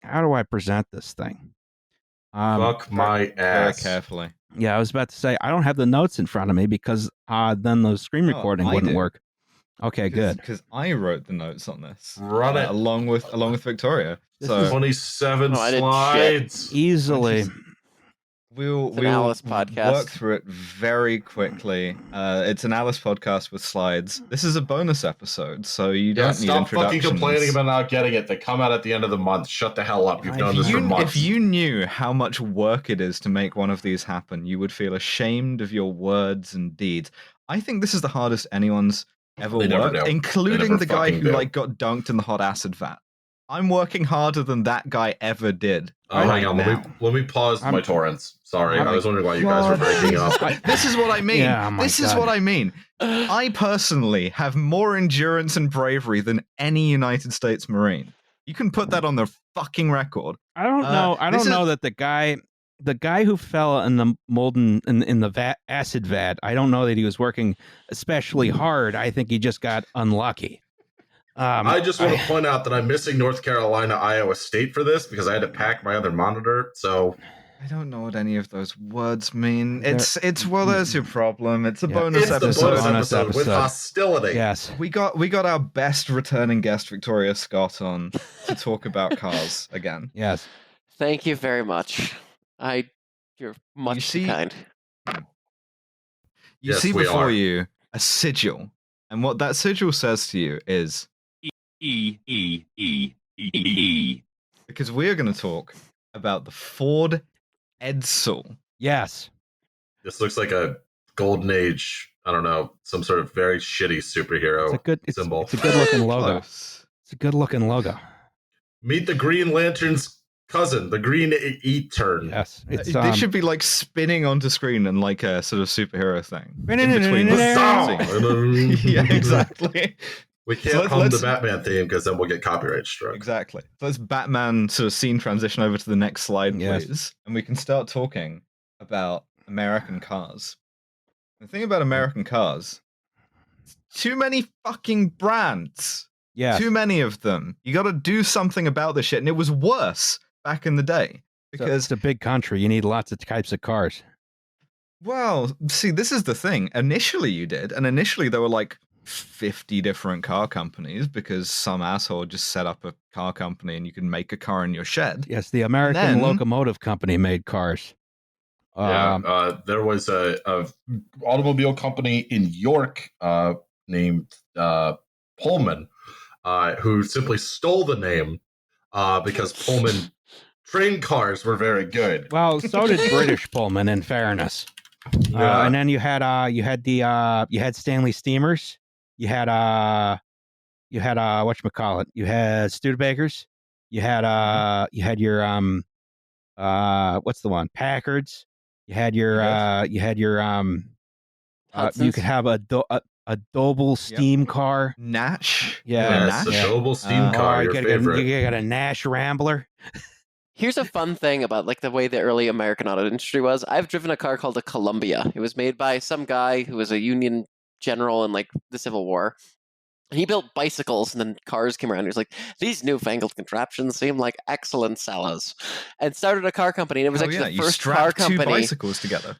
how do I present this thing? Fuck my Very ass. carefully. Yeah, I was about to say I don't have the notes in front of me because then the screen Oh, recording I wouldn't do. work. Okay, good. Because I wrote the notes on this Run it. along with Victoria. This So is 27 No, I did shit. slides. easily. we'll It's an Alice work podcast. through it very quickly. It's an Alice podcast with slides. This is a bonus episode, so you Yeah, don't need stop fucking introductions. complaining about not getting it. They come out at the end of the month. Shut the hell up. You've done this for months. If you knew how much work it is to make one of these happen, you would feel ashamed of your words and deeds. I think this is the hardest anyone's ever They never worked, do. including They never the guy fucking who do. got dunked in the hot acid vat. I'm working harder than that guy ever did. Hang on, now. let me pause my torrents. Sorry, I was wondering why you guys were God. breaking up. This is what I mean. Yeah, oh my this is God. what I mean. I personally have more endurance and bravery than any United States Marine. You can put that on the fucking record. I don't know. I this don't know is- that the guy who fell in the molten in the acid vat. I don't know that he was working especially hard. I think he just got unlucky. I just want to point out that I'm missing North Carolina, Iowa State for this because I had to pack my other monitor. So I don't know what any of those words mean. It's well, there's your problem. It's a Yeah. bonus it's the episode. bonus episode with episode. hostility. Yes. We got our best returning guest, Victoria Scott, on to talk about cars again. Yes. Thank you very much. You're much see- too kind. You Yes, see we before are. you a sigil, and what that sigil says to you is because we are going to talk about the Ford Edsel. Yes. This looks like a golden age, I don't know, some sort of very shitty superhero It's a good symbol. It's a good looking logo. Close. It's a good looking logo. Meet the Green Lantern's cousin, the Green Etern. Yes. It's They should be like spinning onto screen and like a sort of superhero thing. In between The the sound! scenes. Yeah, exactly. We can't So hum the let's- Batman theme because then we'll get copyright struck. Exactly. So let's Batman sort of scene transition over to the next slide, Yes. please. And we can start talking about American cars. The thing about American cars, it's too many fucking brands. Yes. Too many of them. You got to do something about this shit. And it was worse back in the day. Because, it's a big country. You need lots of types of cars. well, see, this is the thing. Initially you did. And initially there were like 50 different car companies because some asshole just set up a car company and you can make a car in your shed. Yes, the American then- Locomotive Company made cars. There was a automobile company in York named Pullman who simply stole the name because Pullman train cars were very good. Well, so did British Pullman, in fairness. Yeah. And then you had Stanley Steamers. You had whatchamacallit. You had Studebakers. You had your what's the one? Packards. You had your you Hudson's? could have a Doble steam car. Nash? Yeah, Yes, the Nash? Doble steam car, your favorite. You got a Nash Rambler. Here's a fun thing about like the way the early American auto industry was. I've driven a car called a Columbia. It was made by some guy who was a Union general in like the Civil War. And he built bicycles, and then cars came around. He was like, "These newfangled contraptions seem like excellent sellers," and started a car company. And it was Oh, actually yeah, the you first car strap two company. bicycles together.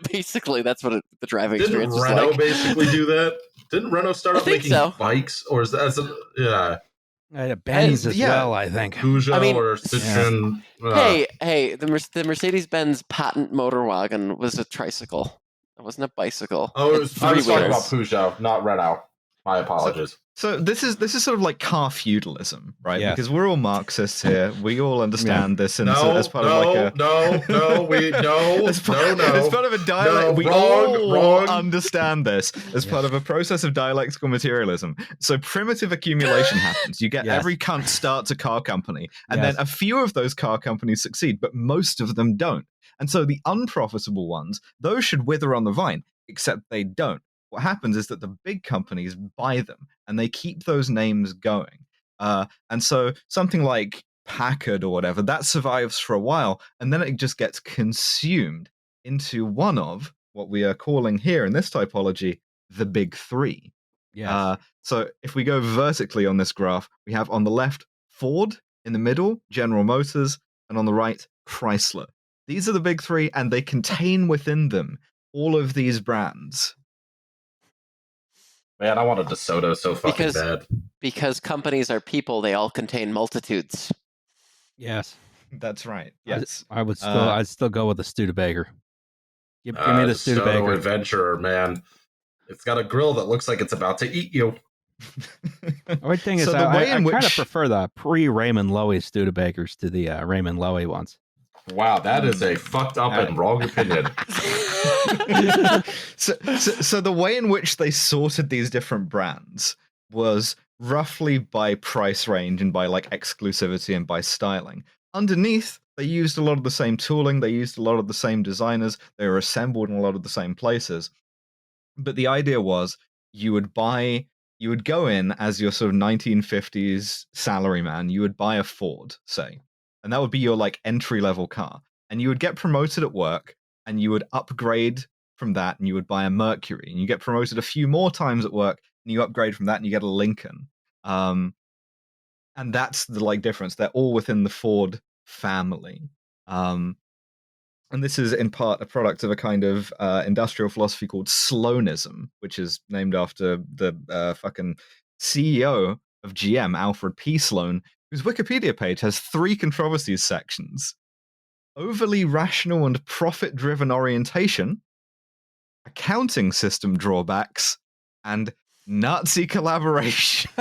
Basically, that's what the driving Didn't experience was Renault like. basically do that? Didn't Renault start I up think making so. bikes? Or is that yeah, Benz as yeah. well, I think. Peugeot I mean, or Citroen? Hey, the Mercedes-Benz patent motor wagon was a tricycle. It wasn't a bicycle. Oh, It's I was three talking about wheels. Peugeot, not Renault. My apologies. So this is sort of like car feudalism, right? Yes. Because we're all Marxists here. We all understand this and No, as part of like a as part, as part of a dialect. No, we wrong, all wrong. understand this as part of a process of dialectical materialism. So primitive accumulation happens. You get Yes. every cunt starts a car company, and Yes. then a few of those car companies succeed, but most of them don't. And so the unprofitable ones, those should wither on the vine, except they don't. What happens is that the big companies buy them and they keep those names going. And so something like Packard or whatever, that survives for a while and then it just gets consumed into one of what we are calling here in this typology, the big three. Yes. So if we go vertically on this graph, we have on the left Ford, In the middle, General Motors, and on the right, Chrysler. These are the big three, and they contain within them all of these brands. Man, I wanted DeSoto so fucking Because- bad. Because companies are people, they all contain multitudes. Yes. That's right. Yes. I'd still go with the Studebaker. Give me the DeSoto Studebaker. Adventurer, man. It's got a grill that looks like it's about to eat you. The only thing is, So the way I in kind of which- prefer the pre-Raymond Loewy Studebakers to the Raymond Loewy ones. Wow, that is a fucked up and wrong opinion. So the way in which they sorted these different brands was roughly by price range and by like exclusivity and by styling. Underneath, they used a lot of the same tooling, they used a lot of the same designers, they were assembled in a lot of the same places. But the idea was you would go in as your sort of 1950s salaryman, you would buy a Ford, say, and that would be your like entry level car, and you would get promoted at work and you would upgrade from that and you would buy a Mercury, and you get promoted a few more times at work and you upgrade from that and you get a Lincoln. And that's the like difference. They're all within the Ford family. And this is in part a product of a kind of industrial philosophy called Sloanism, which is named after the fucking CEO of GM, Alfred P. Sloan, whose Wikipedia page has 3 controversies sections: overly rational and profit-driven orientation, accounting system drawbacks, and Nazi collaboration.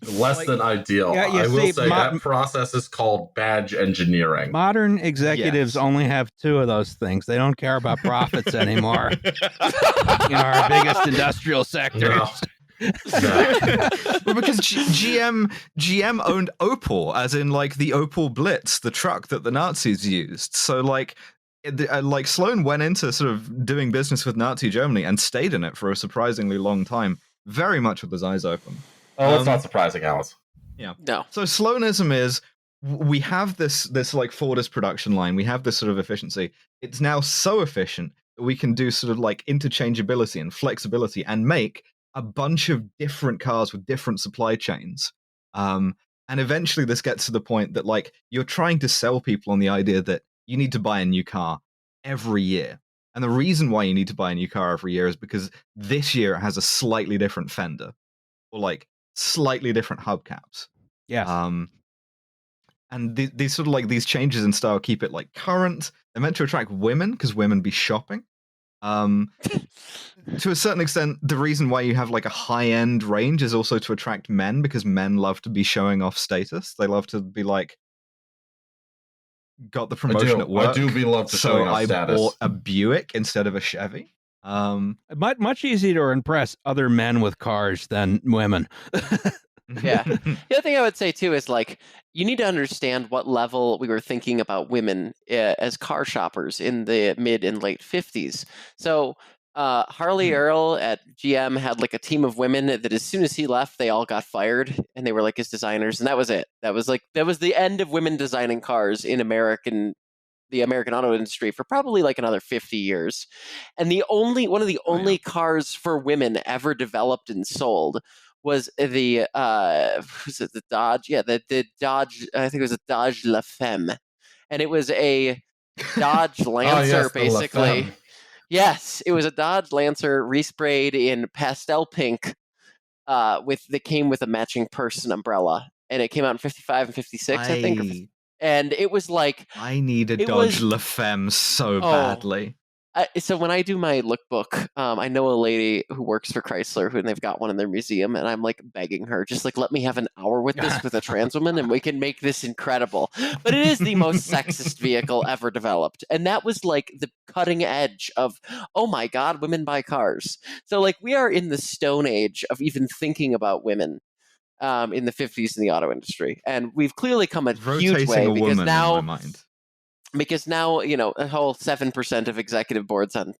Less than ideal. Yeah, you I will see, say that process is called badge engineering. Modern executives Yes. only have 2 of those things. They don't care about profits anymore. Our biggest industrial sectors. No. No. Well, because GM owned Opel, as in like the Opel Blitz, the truck that the Nazis used. So like Sloan went into sort of doing business with Nazi Germany and stayed in it for a surprisingly long time, very much with his eyes open. Oh, it's not surprising, Alice. Yeah. No. So Sloanism is, we have this like Fordist production line. We have this sort of efficiency. It's now so efficient that we can do sort of like interchangeability and flexibility and make a bunch of different cars with different supply chains. And eventually this gets to the point that like you're trying to sell people on the idea that you need to buy a new car every year. And the reason why you need to buy a new car every year is because this year it has a slightly different fender or like slightly different hubcaps. Yes. And these sort of like these changes in style keep it like current. They're meant to attract women because women be shopping. To a certain extent, the reason why you have like a high-end range is also to attract men, because men love to be showing off status. They love to be like, got the promotion at work. I do love to showing off status. Bought a Buick instead of a Chevy. Much easier to impress other men with cars than women. Yeah. The other thing I would say too is like you need to understand what level we were thinking about women as car shoppers in the mid and late 50s. So Harley Earl at GM had like a team of women that as soon as he left, they all got fired and they were like his designers, and that was it. That was the end of women designing cars in the American auto industry for probably like another 50 years. And one of the only cars for women ever developed and sold was the Dodge? Yeah, the Dodge. I think it was a Dodge La Femme, and it was a Dodge Lancer, basically. Yes, it was a Dodge Lancer resprayed in pastel pink, that came with a matching purse and umbrella, and it came out in 55 and 56, I think. And it was like I need a Dodge La Femme so badly. So when I do my lookbook, I know a lady who works for Chrysler, and they've got one in their museum, and I'm like begging her, just like let me have an hour with this with a trans woman, and we can make this incredible. But it is the most sexist vehicle ever developed, and that was like the cutting edge of, oh my god, women buy cars. So like we are in the stone age of even thinking about women. In the 50s in the auto industry, and we've clearly come a huge way because now. In my mind. Because now, a whole 7% of executive boards on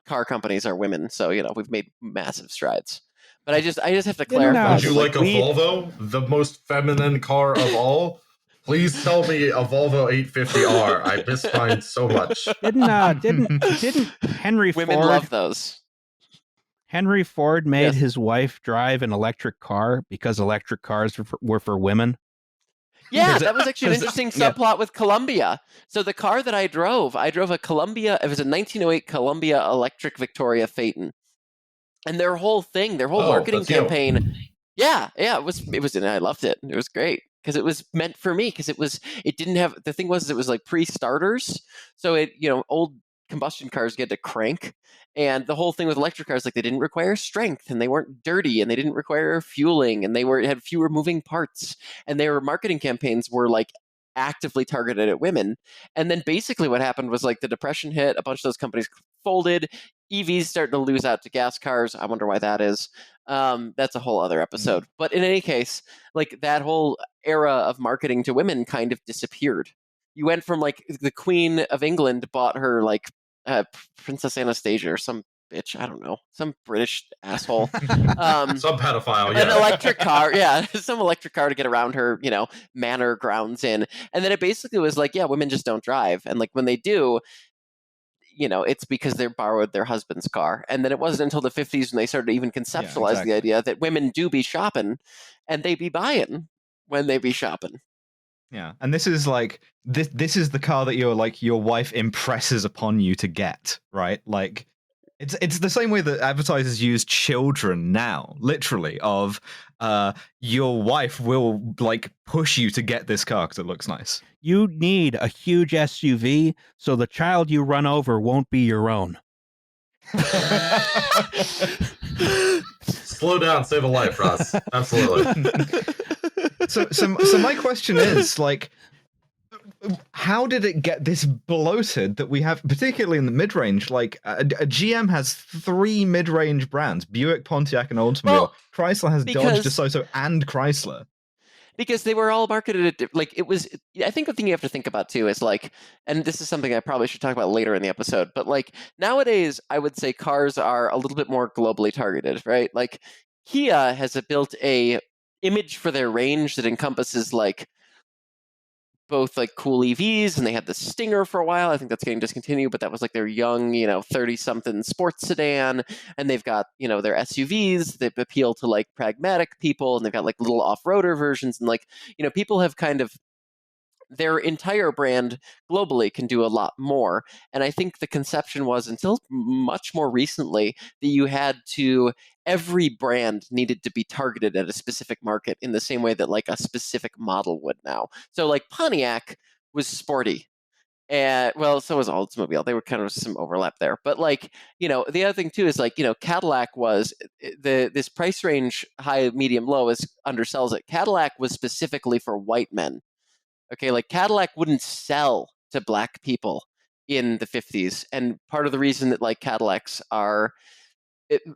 car companies are women. So, we've made massive strides. But I just have to clarify. Would you like a Volvo, the most feminine car of all? Please tell me a Volvo 850R. I miss mine so much. Didn't Henry Women Ford love those. Henry Ford made Yes. his wife drive an electric car because electric cars were for women. Yeah, Is it- that was actually an is it- interesting yeah. subplot with Columbia. So the car that I drove a Columbia. It was a 1908 Columbia Electric Victoria Phaeton, and their whole Oh, marketing that's you. campaign. Yeah, it was, and I loved it. It was great because it was meant for me because it didn't have, the thing was it was like pre-starters, so old combustion cars get to crank, and the whole thing with electric cars, like, they didn't require strength, and they weren't dirty, and they didn't require fueling, and had fewer moving parts, and their marketing campaigns were like actively targeted at women. And then basically what happened was, like, the depression hit, a bunch of those companies folded, EVs starting to lose out to gas cars. I wonder why that is. That's a whole other episode. But in any case, like, that whole era of marketing to women kind of disappeared. You went from, like, the Queen of England bought her, like, Princess Anastasia or some bitch, I don't know, some British asshole. Some pedophile, An yeah. electric car, yeah, some electric car to get around her, manor grounds in. And then it basically was like, yeah, women just don't drive. And, like, when they do, it's because they borrowed their husband's car. And then it wasn't until the 50s when they started to even conceptualize exactly. the idea that women do be shopping and they be buying when they be shopping. Yeah, and this is like this is the car that your wife impresses upon you to get, right? Like, it's the same way that advertisers use children now, literally, of your wife will, like, push you to get this car because it looks nice. You need a huge SUV so the child you run over won't be your own. Slow down, save a life, Ross. Absolutely. So my question is, like, how did it get this bloated that we have, particularly in the mid-range? Like, a GM has 3 mid-range brands: Buick, Pontiac, and Oldsmobile. Well, Chrysler has Dodge, because- DeSoto, and Chrysler. Because they were all marketed at, like, it was, I think the thing you have to think about too is, like, and this is something I probably should talk about later in the episode, but, like, nowadays I would say cars are a little bit more globally targeted, right? Like, Kia has built a image for their range that encompasses, like, both, like, cool EVs, and they had the Stinger for a while. I think that's getting discontinued, but that was, like, their young, 30-something sports sedan. And they've got, their SUVs that appeal to, like, pragmatic people, and they've got, like, little off-roader versions, and, like, people have kind of, their entire brand globally can do a lot more. And I think the conception was, until much more recently, that you had to, every brand needed to be targeted at a specific market in the same way that, like, a specific model would now. So, like, Pontiac was sporty. And, well, so was Oldsmobile. They were kind of some overlap there. But, like, the other thing too is, like, Cadillac was this price range, high, medium, low, is undersells it. Cadillac was specifically for white men. Okay, like, Cadillac wouldn't sell to black people in the 50s. And part of the reason that, like, Cadillacs are,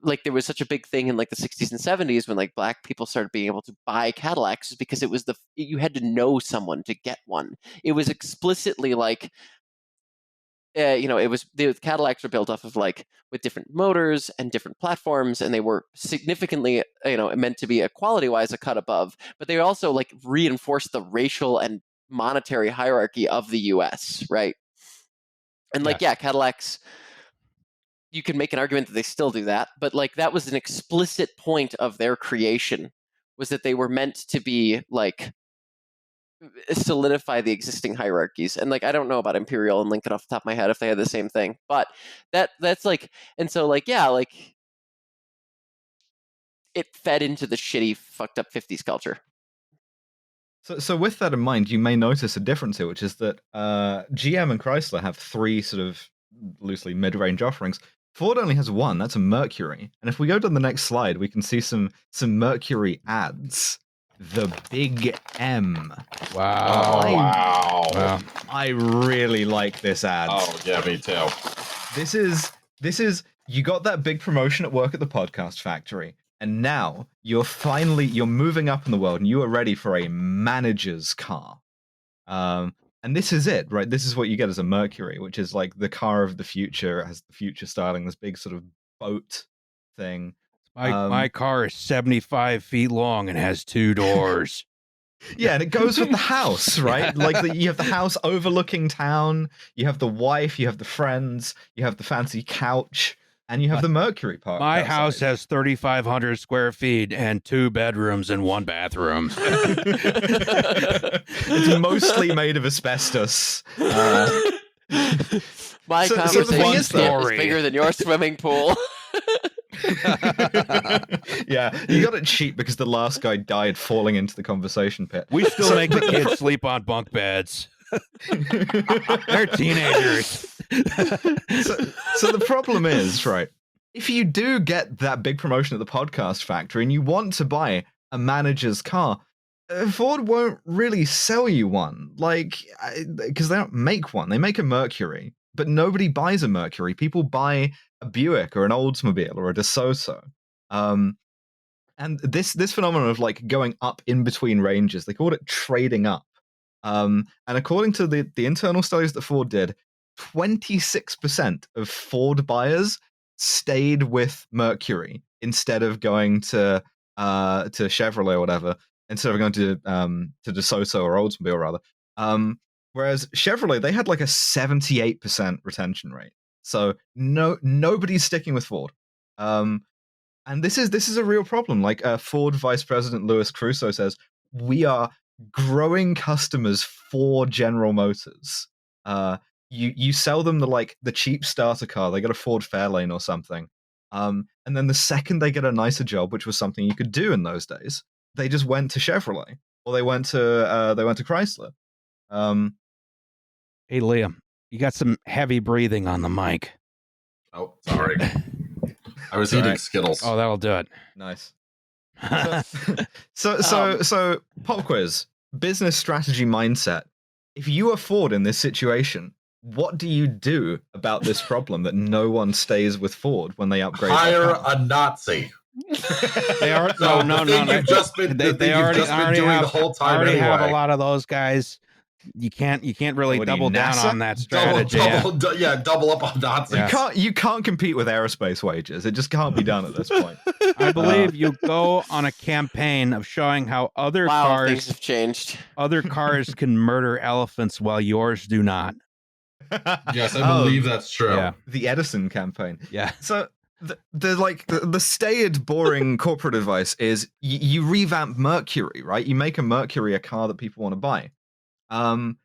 like, there was such a big thing in, like, the 60s and 70s when, like, black people started being able to buy Cadillacs, is because it was you had to know someone to get one. It was explicitly, like, it was, the Cadillacs were built off of, like, with different motors and different platforms, and they were significantly, meant to be quality-wise a cut above, but they also, like, reinforced the racial and monetary hierarchy of the US, right? And, like, Yes. yeah, Cadillacs, you can make an argument that they still do that, but, like, that was an explicit point of their creation, was that they were meant to be, like, solidify the existing hierarchies. And, like, I don't know about Imperial and Lincoln off the top of my head if they had the same thing, but that's like, and so, like, yeah, like, it fed into the shitty, fucked up 50s culture. So with that in mind, you may notice a difference here, which is that GM and Chrysler have 3 sort of loosely mid-range offerings. Ford only has 1. That's a Mercury. And if we go to the next slide, we can see some Mercury ads. The Big M. Wow. Wow. I really like this ad. Oh, yeah, me too. This is you got that big promotion at work at the podcast factory, and now you're moving up in the world, and you are ready for a manager's car. And this is it, right? This is what you get as a Mercury, which is like the car of the future. It has the future styling, this big sort of boat thing. My car is 75 feet long and has 2 doors. Yeah, and it goes with the house, right? Like, you have the house overlooking town, you have the wife, you have the friends, you have the fancy couch. and you have the Mercury parked My outside. house has 3,500 square feet and 2 bedrooms and 1 bathroom. It's mostly made of asbestos. My So the conversation thing is is, though- bigger than your swimming pool. Yeah, you got it cheap because the last guy died falling into the conversation pit. We still make the kids sleep on bunk beds. They're teenagers. So the problem is, right, if you do get that big promotion at the podcast factory and you want to buy a manager's car, Ford won't really sell you one, like, because they don't make one. They make a Mercury, but nobody buys a Mercury. People buy a Buick or an Oldsmobile or a DeSoto. And this phenomenon of like going up in between ranges, they called it trading up. And according to the internal studies that Ford did, 26% of Ford buyers stayed with Mercury instead of going to Chevrolet or whatever, instead of going to DeSoto or Oldsmobile rather. Whereas Chevrolet, they had like a 78% retention rate. So nobody's sticking with Ford. And this is a real problem. Like Ford Vice President Louis Crusoe says, we are growing customers for General Motors. You sell them the cheap starter car, they get a Ford Fairlane or something. And then the second they get a nicer job, which was something you could do in those days, they just went to Chevrolet or they went to Chrysler. Hey, Liam, you got some heavy breathing on the mic. Oh, sorry. I was eating Skittles. Oh, that'll do it. Nice. So pop quiz, business strategy mindset. If you are Ford in this situation, what do you do about this problem that no one stays with Ford when they upgrade? Hire a Nazi. They are No, no. You've just been doing the whole time already anyway. have a lot of those guys. You can't really double down NASA? on that strategy. Double up on Nazis. Yeah. You can't compete with aerospace wages. It just can't be done at this point. I believe you go on a campaign of showing how other Things have changed. other cars can murder elephants while yours do not. Yes, I believe that's true. Yeah. The Edison campaign. Yeah. So the staid, boring corporate advice is you revamp Mercury, right? You make a Mercury a car that people want to buy. You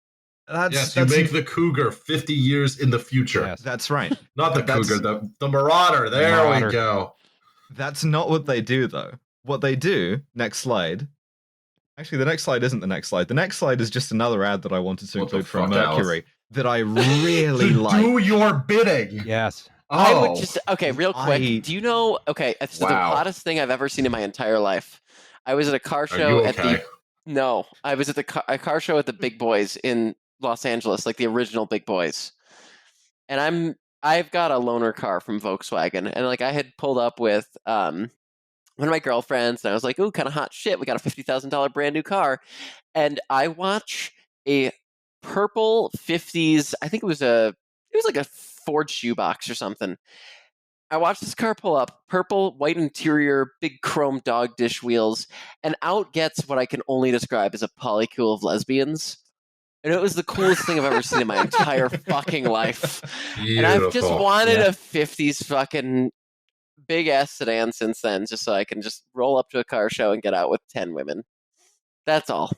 make the Cougar 50 years in the future. Yes. That's right. Not the Cougar, the Marauder. There we go. That's not what they do, though. What they do, next slide. Actually, the next slide isn't the next slide. The next slide is just another ad that I wanted to include from Mercury that I really like. Do your bidding. Yes. I would just real quick. Do you know? Okay, it's the Wow. hottest thing I've ever seen in my entire life. I was at a car show I was at a car show at the Big Boys in Los Angeles, like the original Big Boys. And I've got a loaner car from Volkswagen, and like I had pulled up with one of my girlfriends, and I was like, "Ooh, kind of hot shit! We got a $50,000 brand new car." And I watch a purple '50s. I think it was like a Ford shoebox or something. I watched this car pull up, purple, white interior, big chrome dog dish wheels, and out gets what I can only describe as a polycule of lesbians. And it was the coolest thing I've ever seen in my entire fucking life. Beautiful. And I've just wanted a 50s fucking big ass sedan since then, just so I can just roll up to a car show and get out with 10 women. That's all.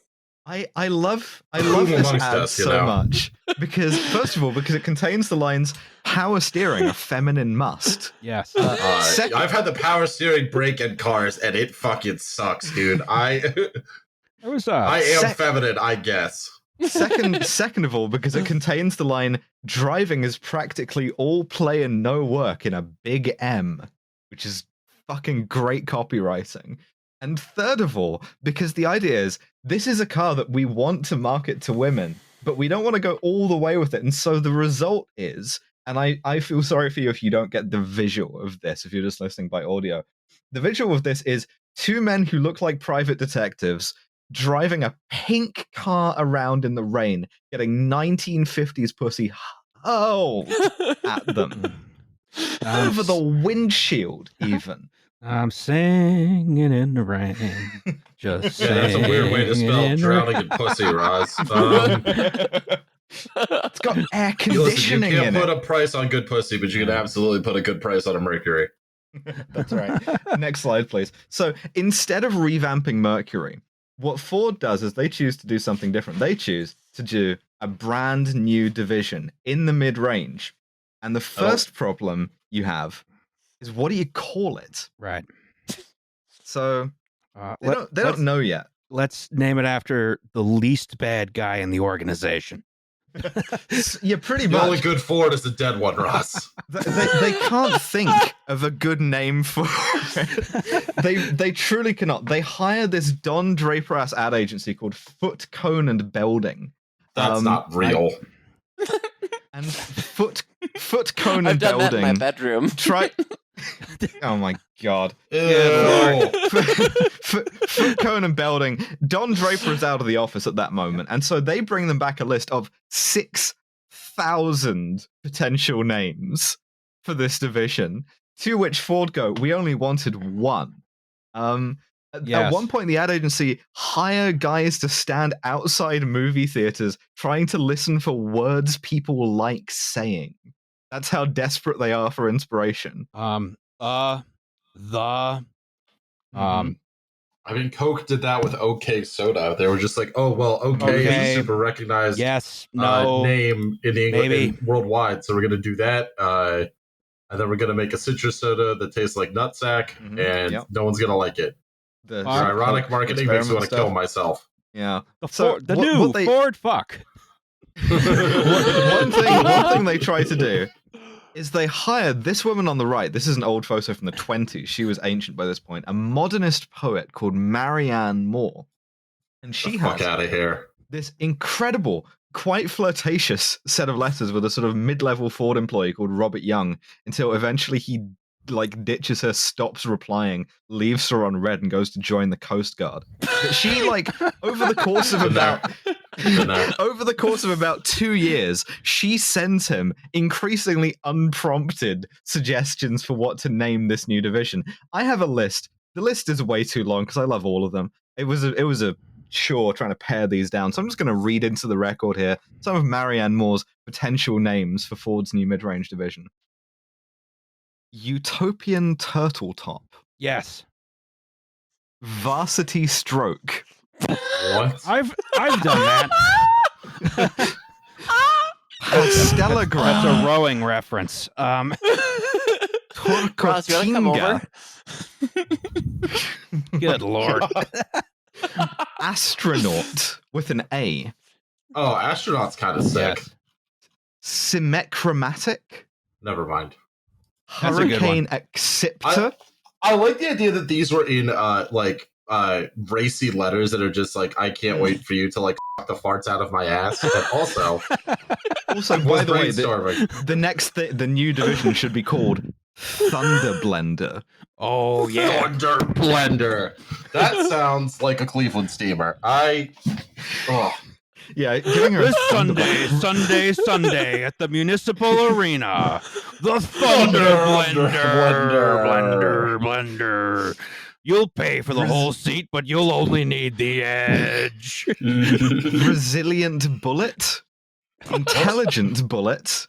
I love this ad so much because, first of all, because it contains the lines "power steering, a feminine must." Yes. I've had the power steering brake in cars, and it fucking sucks, dude. I am feminine, I guess. Second of all, because it contains the line "driving is practically all play and no work in a big M," which is fucking great copywriting. And third of all, because the idea is this is a car that we want to market to women, but we don't want to go all the way with it. And so the result is, and I feel sorry for you if you don't get the visual of this, if you're just listening by audio. The visual of this is two men who look like private detectives driving a pink car around in the rain, getting 1950s pussy hurled at them. Over the windshield, even. I'm singing in the rain. Just that's a weird way to spell drowning in pussy, Roz. It's got air Listen, you conditioning can't in put it. a price on good pussy, but you can absolutely put a good price on a Mercury. That's right. Next slide, please. So instead of revamping Mercury, what Ford does is they choose to do something different. They choose to do a brand new division in the mid-range. And the first problem you have is, what do you call it? Right. So they don't know yet. Let's name it after the least bad guy in the organization. Yeah, pretty The only much. good Ford is the dead one, Ross. They can't think of a good name for it. They truly cannot. They hire this Don Draper-ass ad agency called Foot, Cone, and Belding. That's not real. And Foot, Cone, I've and done Belding. that in my bedroom. Try. Oh my god. Ew. Foot, Cone, and Belding. Don Draper is out of the office at that moment, and so they bring them back a list of 6,000 potential names for this division, to which Ford go, we only wanted one. At one point, the ad agency hire guys to stand outside movie theaters trying to listen for words people like saying. That's how desperate they are for inspiration. I mean, Coke did that with OK Soda. They were just like, oh, well, OK is Okay. a super recognized Yes. No. name in England maybe. and worldwide. So we're going to do that. And then we're going to make a citrus soda that tastes like nutsack, and no one's going to like it. Your ironic marketing makes me want to kill myself. Yeah. The new Ford fuck. one thing they try to do is they hired this woman on the right. This is an old photo from the 20s. She was ancient by this point. A modernist poet called Marianne Moore. And she Fuck has out of here. this incredible, quite flirtatious set of letters with a sort of mid-level Ford employee called Robert Young, until eventually he ditches her, stops replying, leaves her on red, and goes to join the Coast Guard. But she over the course of about 2 years, she sends him increasingly unprompted suggestions for what to name this new division. I have a list. The list is way too long because I love all of them. It was a chore trying to pare these down, so I'm just going to read into the record here some of Marianne Moore's potential names for Ford's new mid-range division. Utopian Turtle Top. Yes. Varsity Stroke. What? I've done that. Pastelagram. That's a rowing reference. Ross, you want to come over? Good lord. Astronaut with an A. Oh, astronaut's kind of sick. Yes. Symmetromatic. Never mind. That's a good Hurricane one. Acceptor. I like the idea that these were in racy letters that are just like, I can't wait for you to fuck the farts out of my ass. But also By the way, brainstorming. the new division should be called Thunder Blender. Oh yeah. Thunder Blender. That sounds like a Cleveland steamer. Yeah, giving her This Sunday at the Municipal Arena, the Thunder Blender. You'll pay for the whole seat, but you'll only need the edge. Resilient Bullet. Intelligent Bullet.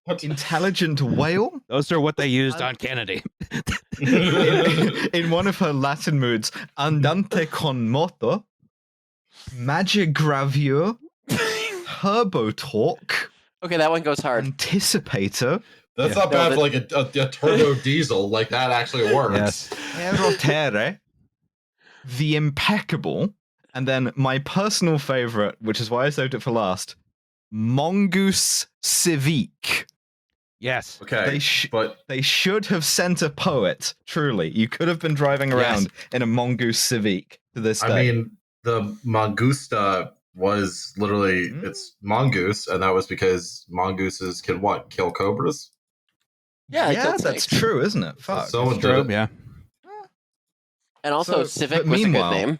What? Intelligent Whale. Those are what they used on Kennedy. In one of her Latin moods, Andante con moto. Magic Gravure. Turbo Torque. Okay, that one goes hard. Anticipator. That's not bad for a turbo diesel. That actually works. Yes. Aeroterre. The Impeccable. And then my personal favorite, which is why I saved it for last, Mongoose Civique. Yes. Okay, but They should have sent a poet, truly. You could have been driving around in a Mongoose Civique to this day. I mean, the Mongusta was literally it's mongoose, and that was because mongooses can kill cobras. Yeah, that's true, isn't it? Fuck. Someone did True, it. yeah. And also, Civic was a good name.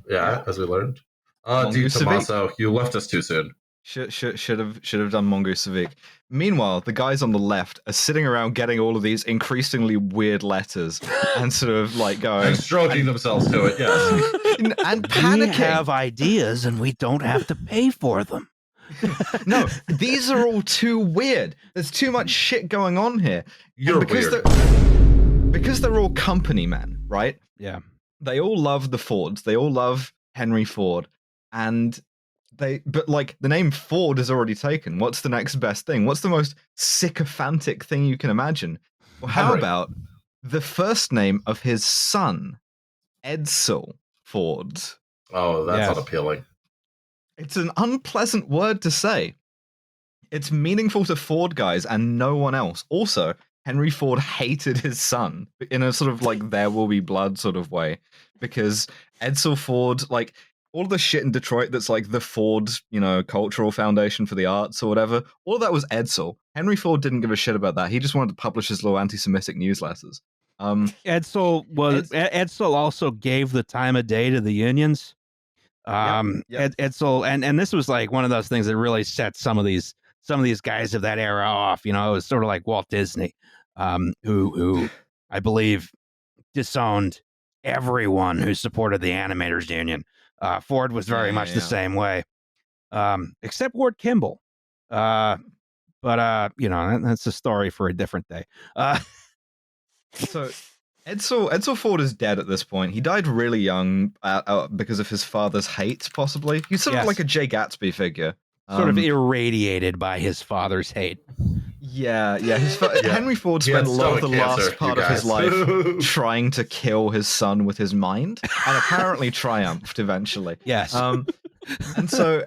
Yeah, as we learned. Mongoose Dude, Civic? Tommaso, you left us too soon. Should have done Mongoose Civic. Meanwhile, the guys on the left are sitting around getting all of these increasingly weird letters and sort of going And stroking themselves to it, yes. and panicking. We have ideas and we don't have to pay for them. No, these are all too weird. There's too much shit going on here. You're weird. Because they're all company men, right? Yeah. They all love the Fords. They all love Henry Ford. But like the name Ford is already taken. What's the next best thing? What's the most sycophantic thing you can imagine? Well, how about the first name of his son, Edsel Ford? Oh, that's unappealing. It's an unpleasant word to say. It's meaningful to Ford guys and no one else. Also, Henry Ford hated his son in a sort of like there will be blood sort of way, because Edsel Ford, like all the shit in Detroit that's like the Ford, Cultural Foundation for the Arts or whatever, all of that was Edsel. Henry Ford didn't give a shit about that. He just wanted to publish his little anti-Semitic newsletters. Edsel also gave the time of day to the unions. Edsel, and this was like one of those things that really set some of these guys of that era off. It was sort of like Walt Disney, who I believe disowned everyone who supported the animators union. Ford was very much the same way, except Ward Kimball. But that's a story for a different day. So Edsel Ford is dead at this point. He died really young because of his father's hate, possibly. He's sort of like a Jay Gatsby figure. Sort of irradiated by his father's hate. Yeah. Henry Ford spent a lot of the last part of his life trying to kill his son with his mind, and apparently triumphed eventually. Yes. And so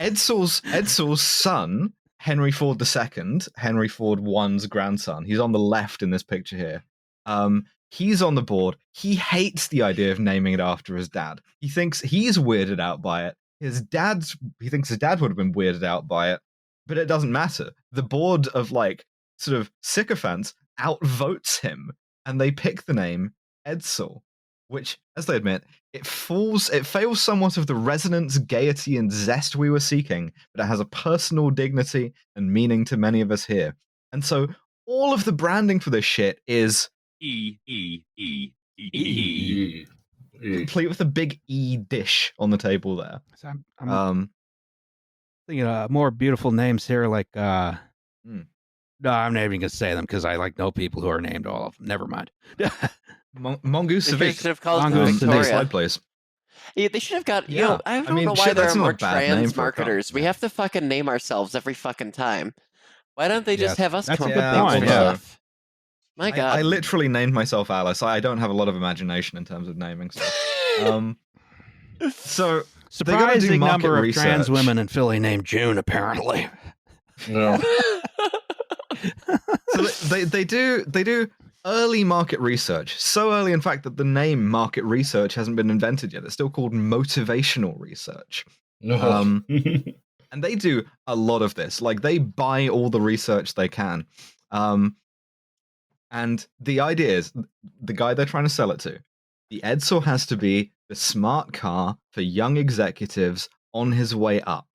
Edsel's son, Henry Ford II, Henry Ford I's grandson, he's on the left in this picture here. He's on the board. He hates the idea of naming it after his dad. He thinks he's weirded out by it. He thinks his dad would have been weirded out by it, but it doesn't matter. The board of like sort of sycophants outvotes him, and they pick the name Edsel, which, as they admit, it fails somewhat of the resonance, gaiety, and zest we were seeking, but it has a personal dignity and meaning to many of us here. And so all of the branding for this shit is complete with a big E dish on the table there. So I'm thinking more beautiful names here, like no, I'm not even gonna say them because I know people who are named all of them. Never mind. Mongoose Civic. Should have called Mongoose Victoria. Next slide, please. Yeah, they should have got. I don't know why there are more trans marketers. We have to fucking name ourselves every fucking time. Why don't they just have us come up with things for stuff? My God. I literally named myself Alice. I don't have a lot of imagination in terms of naming stuff. So surprising number of trans women in Philly named June, apparently. No. So they do early market research. So early, in fact, that the name market research hasn't been invented yet. It's still called motivational research. No. And they do a lot of this. Like, they buy all the research they can. And the idea is, the guy they're trying to sell it to, the Edsel has to be the smart car for young executives on his way up.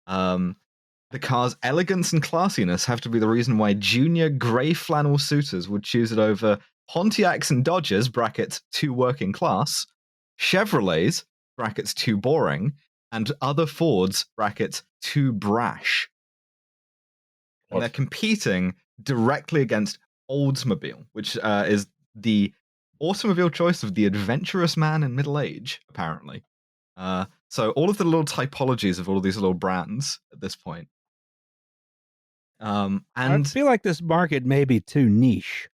The car's elegance and classiness have to be the reason why junior grey flannel suitors would choose it over Pontiacs and Dodgers, brackets, too working class, Chevrolets, brackets, too boring, and other Fords, brackets, too brash. And they're competing directly against Oldsmobile, which is the automobile choice of the adventurous man in middle age, apparently. So all of the little typologies of all of these little brands at this point. And I feel like this market may be too niche.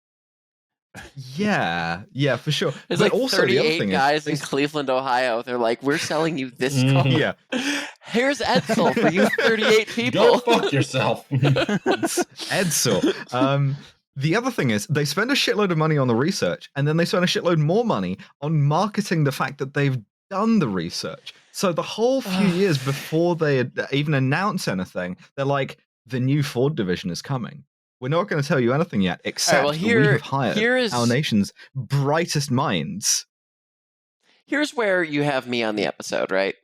Yeah, for sure. There's but like also 38 guys in Cleveland, Ohio. They're like, we're selling you this car. Yeah. Here's Edsel for you 38 people. Go fuck yourself. Edsel. The other thing is they spend a shitload of money on the research, and then they spend a shitload more money on marketing the fact that they've done the research. So the whole few years before they even announce anything, they're like, the new Ford division is coming. We're not going to tell you anything yet, except that we have hired our nation's brightest minds. Here's where you have me on the episode, right?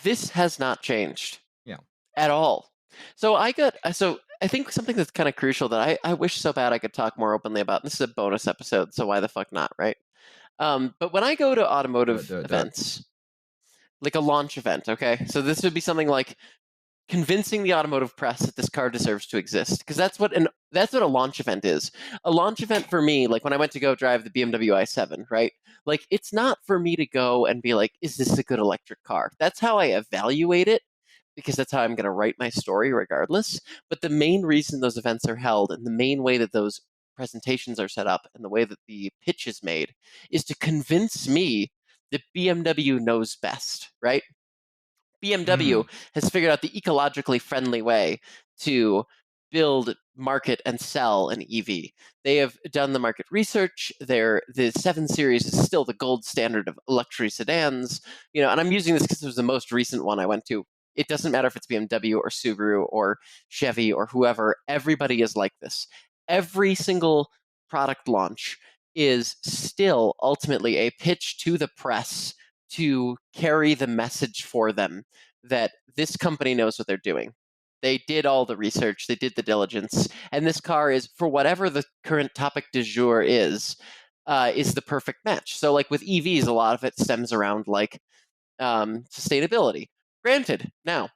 This has not changed. Yeah. At all. So I think something that's kind of crucial that I wish so bad I could talk more openly about. This is a bonus episode, so why the fuck not, right? But when I go to automotive events, like a launch event, okay? So this would be something like convincing the automotive press that this car deserves to exist, because that's what a launch event is. A launch event for me, like when I went to go drive the BMW i7, right? Like, it's not for me to go and be like, is this a good electric car? That's how I evaluate it, because that's how I'm going to write my story regardless. But the main reason those events are held, and the main way that those presentations are set up, and the way that the pitch is made, is to convince me that BMW knows best, right? BMW has figured out the ecologically friendly way to build, market, and sell an EV. They have done the market research. The 7 Series is still the gold standard of luxury sedans. And I'm using this because it was the most recent one I went to. It doesn't matter if it's BMW or Subaru or Chevy or whoever. Everybody is like this. Every single product launch is still ultimately a pitch to the press to carry the message for them that this company knows what they're doing. They did all the research, they did the diligence, and this car is, for whatever the current topic du jour is the perfect match. So like with EVs, a lot of it stems around like sustainability. Granted, now,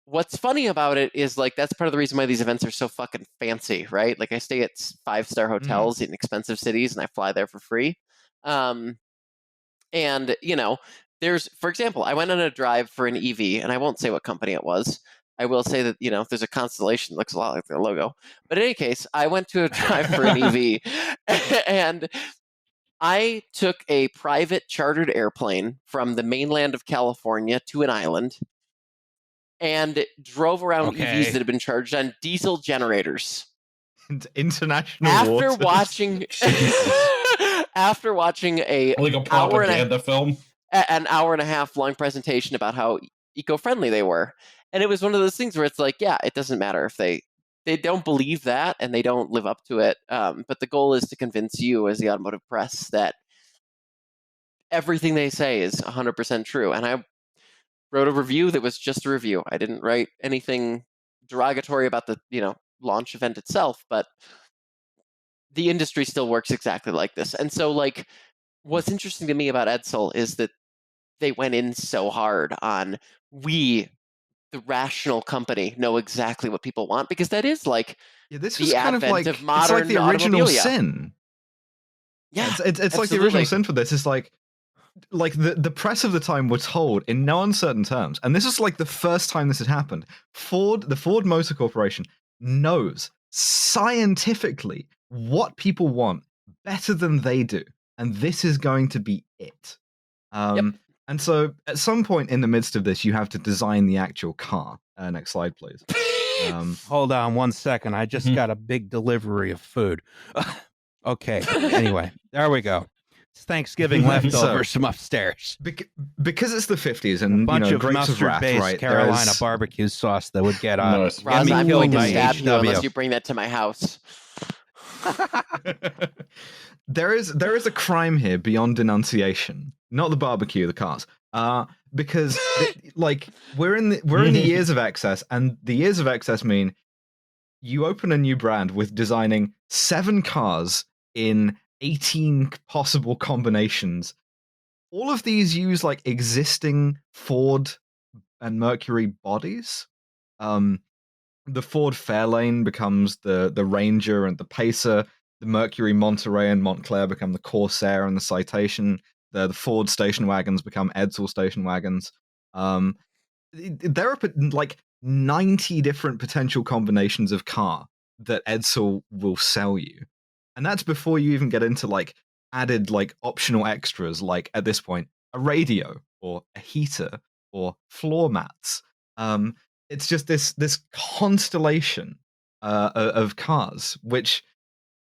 what's funny about it is like that's part of the reason why these events are so fucking fancy, right? Like I stay at 5-star hotels in expensive cities and I fly there for free. And, for example, I went on a drive for an EV, and I won't say what company it was. I will say that, there's a constellation that looks a lot like their logo. But in any case, I went to a drive for an EV, and I took a private chartered airplane from the mainland of California to an island and drove around EVs that had been charged on diesel generators. International waters. After watching like a propaganda film, an hour and a half long presentation about how eco-friendly they were, and it was one of those things where it's like, yeah, it doesn't matter if they don't believe that and they don't live up to it, but the goal is to convince you as the automotive press that everything they say is 100% true. And I wrote a review that was just a review. I didn't write anything derogatory about the launch event itself, but the industry still works exactly like this. And so, like, what's interesting to me about Edsel is that they went in so hard on the rational company, know exactly what people want, because that is like this the advent of modern it's like the original sin. Yeah, it's like the original sin for this. It's like the press of the time were told in no uncertain terms, and this is like the first time this had happened. The Ford Motor Corporation knows scientifically what people want better than they do, and this is going to be it. And so at some point in the midst of this, you have to design the actual car. Next slide, please. Hold on 1 second. I just got a big delivery of food. Okay. Anyway, there we go. It's Thanksgiving leftovers from upstairs. Because it's the 50s and a bunch of grapes of wrath, mustard-based right? Carolina barbecue sauce that would get on. Nice. Roz, I'm going to stab you unless you bring that to my house. There is a crime here beyond denunciation. Not the barbecue, the cars. Because we're in the years of excess, and the years of excess mean you open a new brand with designing 7 cars in 18 possible combinations. All of these use like existing Ford and Mercury bodies. The Ford Fairlane becomes the Ranger and the Pacer. The Mercury Monterey and Montclair become the Corsair and the Citation. The Ford station wagons become Edsel station wagons. There are like 90 different potential combinations of car that Edsel will sell you. And that's before you even get into like added like optional extras, like at this point, a radio or a heater or floor mats. It's just this constellation of cars, which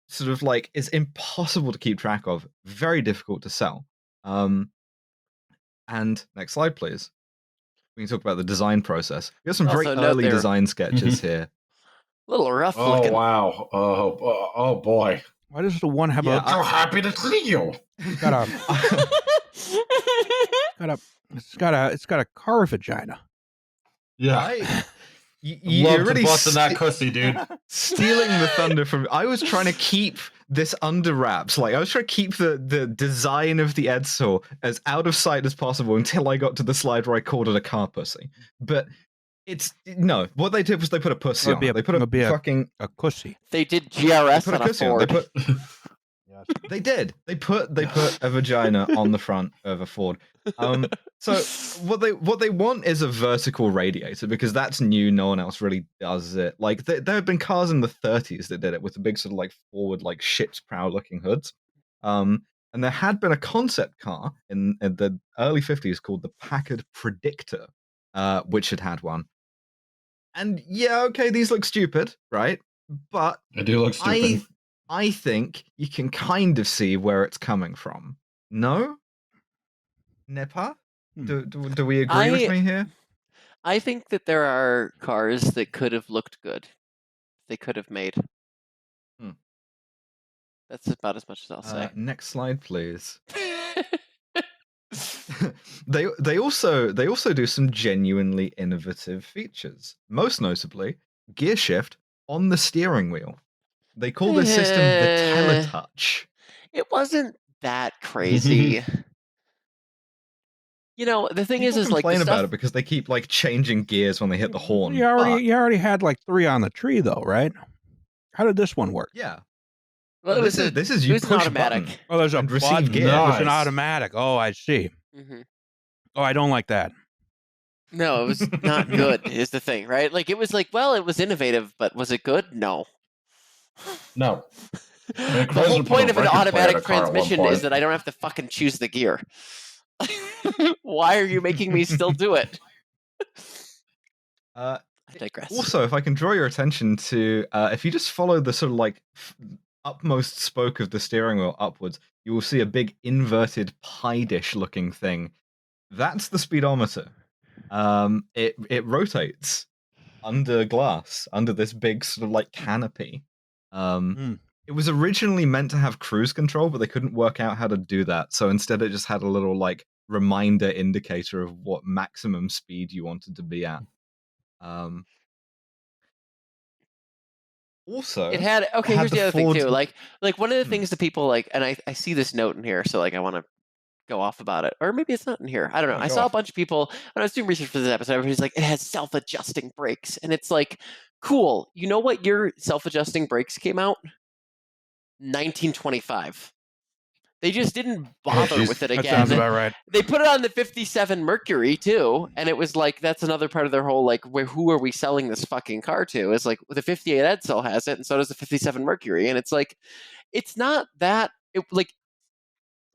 sort of like is impossible to keep track of, very difficult to sell. And next slide, please. We can talk about the design process. We got some very early design sketches here. A little rough Oh looking. wow! Oh boy! Why does the one have I'm so happy to see you. It's got a car vagina. Yeah. You're really busting that pussy, dude. Stealing the thunder from. I was trying to keep this under wraps. Like I was trying to keep the design of the Edsel as out of sight as possible until I got to the slide where I called it a car pussy. But What they did was they put a pussy on. They put a pussy. They did GRS on a Ford. They did. They put a vagina on the front of a Ford. So what they want is a vertical radiator because that's new. No one else really does it. Like there have been cars in the 30s that did it with the big sort of like forward like ship's prow looking hoods. And there had been a concept car in the early 50s called the Packard Predictor, which had one. And yeah, okay, these look stupid, right? But they do look stupid. I think you can kind of see where it's coming from. No? Nepa? Do we agree with me here? I think that there are cars that could have looked good. They could have made. That's about as much as I'll say. Next slide, please. They also do some genuinely innovative features. Most notably, gear shift on the steering wheel. They call this system the Teletouch. It wasn't that crazy. The thing People is like complain about it because they keep like changing gears when they hit the horn. You already had like 3 on the tree though, right? How did this one work? Yeah. Well, this is you push automatic. Button. Oh, there's a receive gear. Nice. It's an automatic. Oh, I see. Mm-hmm. Oh, I don't like that. No, it was not good. Is the thing, right? Like it was like, well, it was innovative, but was it good? No. No. The whole point of an automatic transmission is that I don't have to fucking choose the gear. Why are you making me still do it? I digress. Also, if I can draw your attention to, if you just follow the sort of like upmost spoke of the steering wheel upwards, you will see a big inverted pie dish looking thing. That's the speedometer. It rotates under glass, under this big sort of like canopy. It was originally meant to have cruise control, but they couldn't work out how to do that. So instead, it just had a little like reminder indicator of what maximum speed you wanted to be at. Also, it had here's the other thing too. Like one of the things that people like, and I see this note in here, so like I want to go off about it, or maybe it's not in here. I don't know. I saw a bunch of people when I was doing research for this episode. Everybody's like, it has self-adjusting brakes, and it's like, cool. You know what year self-adjusting brakes came out? 1925. They just didn't bother with it again. That sounds about right. They put it on the 57 Mercury too, and it was like that's another part of their whole like, who are we selling this fucking car to? It's like the 58 Edsel has it, and so does the 57 Mercury, and it's like, it's not that like.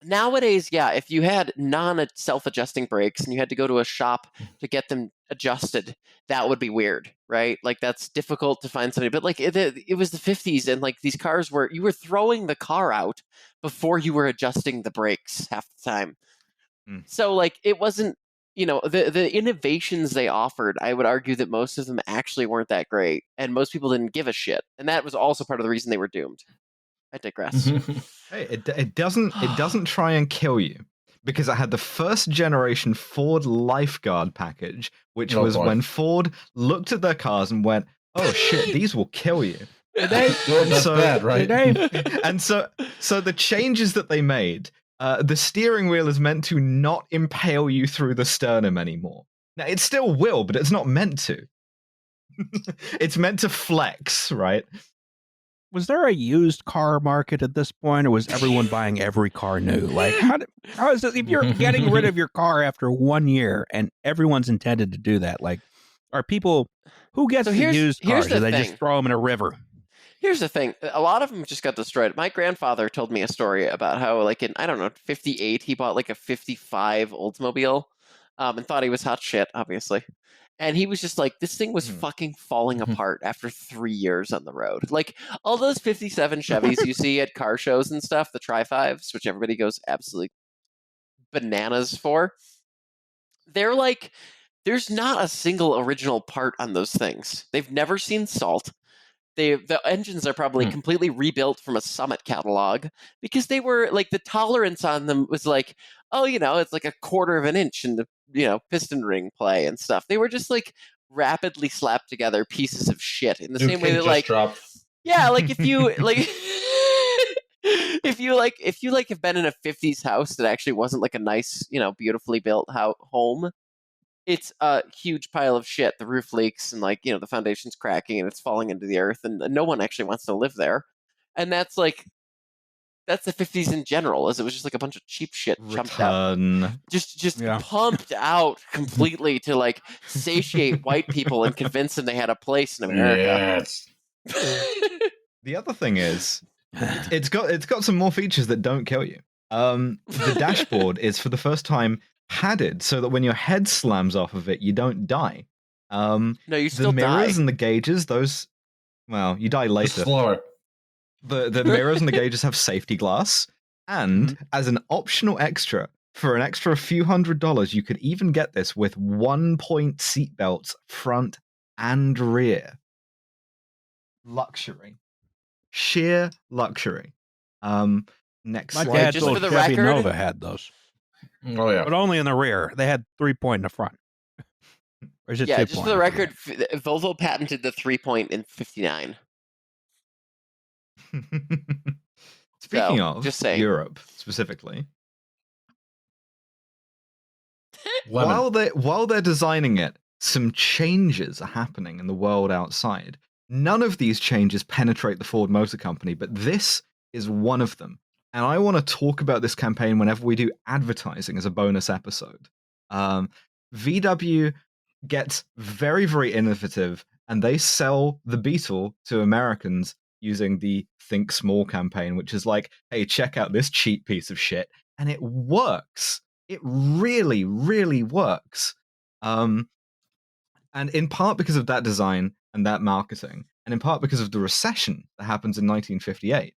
Nowadays, yeah, if you had non-self-adjusting brakes and you had to go to a shop to get them adjusted, that would be weird, right? Like that's difficult to find somebody. But like it was the 50s, and like these cars you were throwing the car out before you were adjusting the brakes half the time. So like it wasn't, the innovations they offered, I would argue that most of them actually weren't that great, and most people didn't give a shit, and that was also part of the reason they were doomed. I digress. Hey, it doesn't try and kill you, because it had the first generation Ford Lifeguard package, which was when Ford looked at their cars and went, "Oh shit, these will kill you." That's bad, right? And so the changes that they made, the steering wheel is meant to not impale you through the sternum anymore. Now it still will, but it's not meant to. It's meant to flex, right? Was there a used car market at this point, or was everyone buying every car new? Like, how is this? If you're getting rid of your car after 1 year and everyone's intended to do that, like, are people who gets the used cars? Do they just throw them in a river? Here's the thing. A lot of them just got destroyed. My grandfather told me a story about how, like, in, I don't know, 58, he bought like a 55 Oldsmobile and thought he was hot shit, obviously. And he was just like, this thing was fucking falling apart after 3 years on the road. Like, all those 57 Chevys you see at car shows and stuff, the Tri-5s, which everybody goes absolutely bananas for, they're like, there's not a single original part on those things. They've never seen salt. The engines are probably completely rebuilt from a Summit catalog, because they were like, the tolerance on them was like, oh, it's like a quarter of an inch in the piston ring play and stuff. They were just like rapidly slapped together pieces of shit in the same way that like dropped. Yeah, like if you like if you have been in a 50s house that actually wasn't like a nice, beautifully built home, it's a huge pile of shit. The roof leaks and like, the foundation's cracking and it's falling into the earth and no one actually wants to live there. And that's the 50s in general, as it was just like a bunch of cheap shit chumped out. Just pumped out completely to like satiate white people and convince them they had a place in America. Yes. The other thing is, it's got some more features that don't kill you. The dashboard is for the first time padded so that when your head slams off of it, you don't die. No, you still die. The mirrors and the gauges, you die later. Slower. The mirrors and the gauges have safety glass, and as an optional extra, for an extra few $100s, you could even get this with 1-point seatbelts front and rear. Luxury. Sheer luxury. Next My slide. dad's Just old for the Chevy record- Nova had those, Oh yeah. but only in the rear. They had 3-point in the front. Or is it 2-point? Just for the record, Volvo patented the 3-point in 1959. Speaking So, of just saying. Europe specifically, Lemon. while they're designing it, some changes are happening in the world outside. None of these changes penetrate the Ford Motor Company, but this is one of them. And I want to talk about this campaign whenever we do advertising as a bonus episode. VW gets very, very innovative, and they sell the Beetle to Americans using the Think Small campaign, which is like, hey, check out this cheap piece of shit. And it works. It really, really works. And in part because of that design and that marketing, and in part because of the recession that happens in 1958,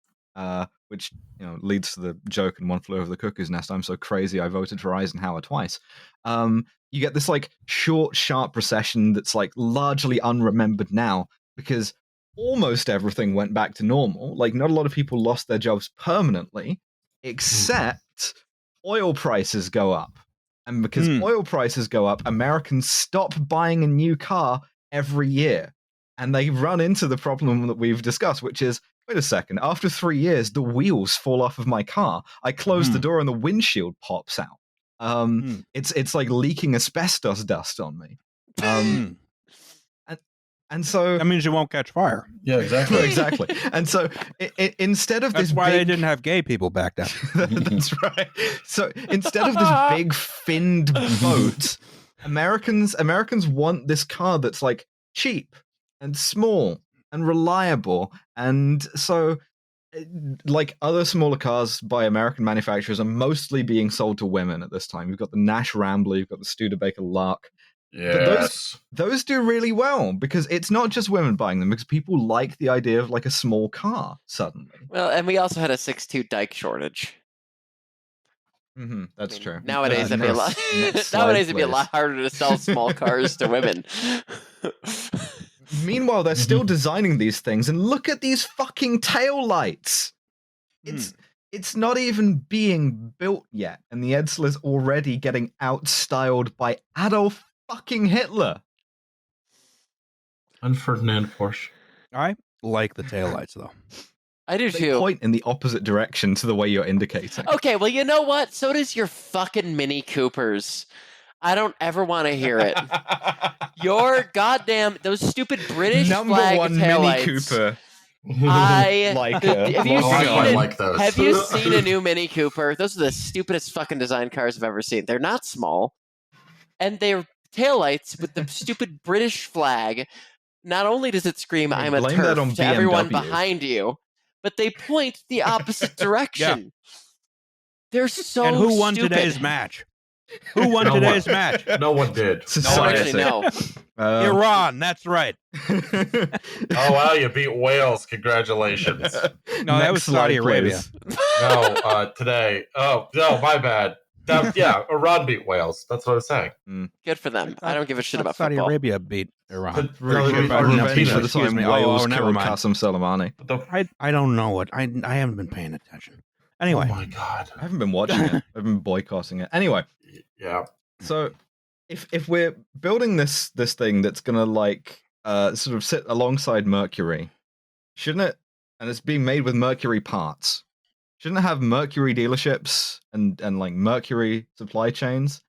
which leads to the joke in One Flew Over the Cuckoo's Nest, I'm so crazy I voted for Eisenhower twice. You get this like short, sharp recession that's like largely unremembered now because almost everything went back to normal. Like, not a lot of people lost their jobs permanently, except oil prices go up. And because oil prices go up, Americans stop buying a new car every year. And they run into the problem that we've discussed, which is, wait a second, after 3 years, the wheels fall off of my car. I close the door and the windshield pops out. It's like leaking asbestos dust on me. And so that means you won't catch fire. Yeah, exactly. Exactly. And so instead of That's this why big... they didn't have gay people back then. That's right. So instead of this big finned boat, Americans want this car that's like cheap and small and reliable. And so like other smaller cars by American manufacturers are mostly being sold to women at this time. You've got the Nash Rambler, you've got the Studebaker Lark. Yes. But those do really well because it's not just women buying them, because people like the idea of like a small car suddenly. Well, and we also had a 6.2 Dyke shortage. That's true. Nowadays, it'd be a lot. Nowadays, it'd be a lot harder to sell small cars to women. Meanwhile, they're still designing these things, and look at these fucking tail lights. It's not even being built yet, and the Edsel is already getting outstyled by Adolf fucking Hitler. And Ferdinand Porsche. I like the taillights, though. I do They too. point in the opposite direction to the way you're indicating. Okay, well, you know what? So does your fucking Mini Coopers. I don't ever want to hear it. Your goddamn, those stupid British Number flag one taillights. Mini Cooper. I like have you seen a new Mini Cooper? Those are the stupidest fucking design cars I've ever seen. They're not small, and they're taillights with the stupid British flag. Not only does it scream "I'm a TERF" to everyone behind you, but they point the opposite direction. They're so And who won stupid. today's match? Who won today's match? No one did. Actually, no. Iran, that's right. Oh, wow, you beat Wales. Congratulations. No, that was Saudi Arabia. No, today. Oh, no, my bad. Yeah, Iran beat Wales. That's what I was saying. Good for them. I don't give a shit about Saudi football. Arabia beat Iran. Revenge for the time Wales never killed mind. Qasem Soleimani. I don't know what. I haven't been paying attention. Anyway. Oh my god. I haven't been watching it. I've been boycotting it. Anyway. Yeah. So if we're building this thing that's gonna like sort of sit alongside Mercury, shouldn't it? And it's being made with Mercury parts. Shouldn't it have Mercury dealerships and like Mercury supply chains?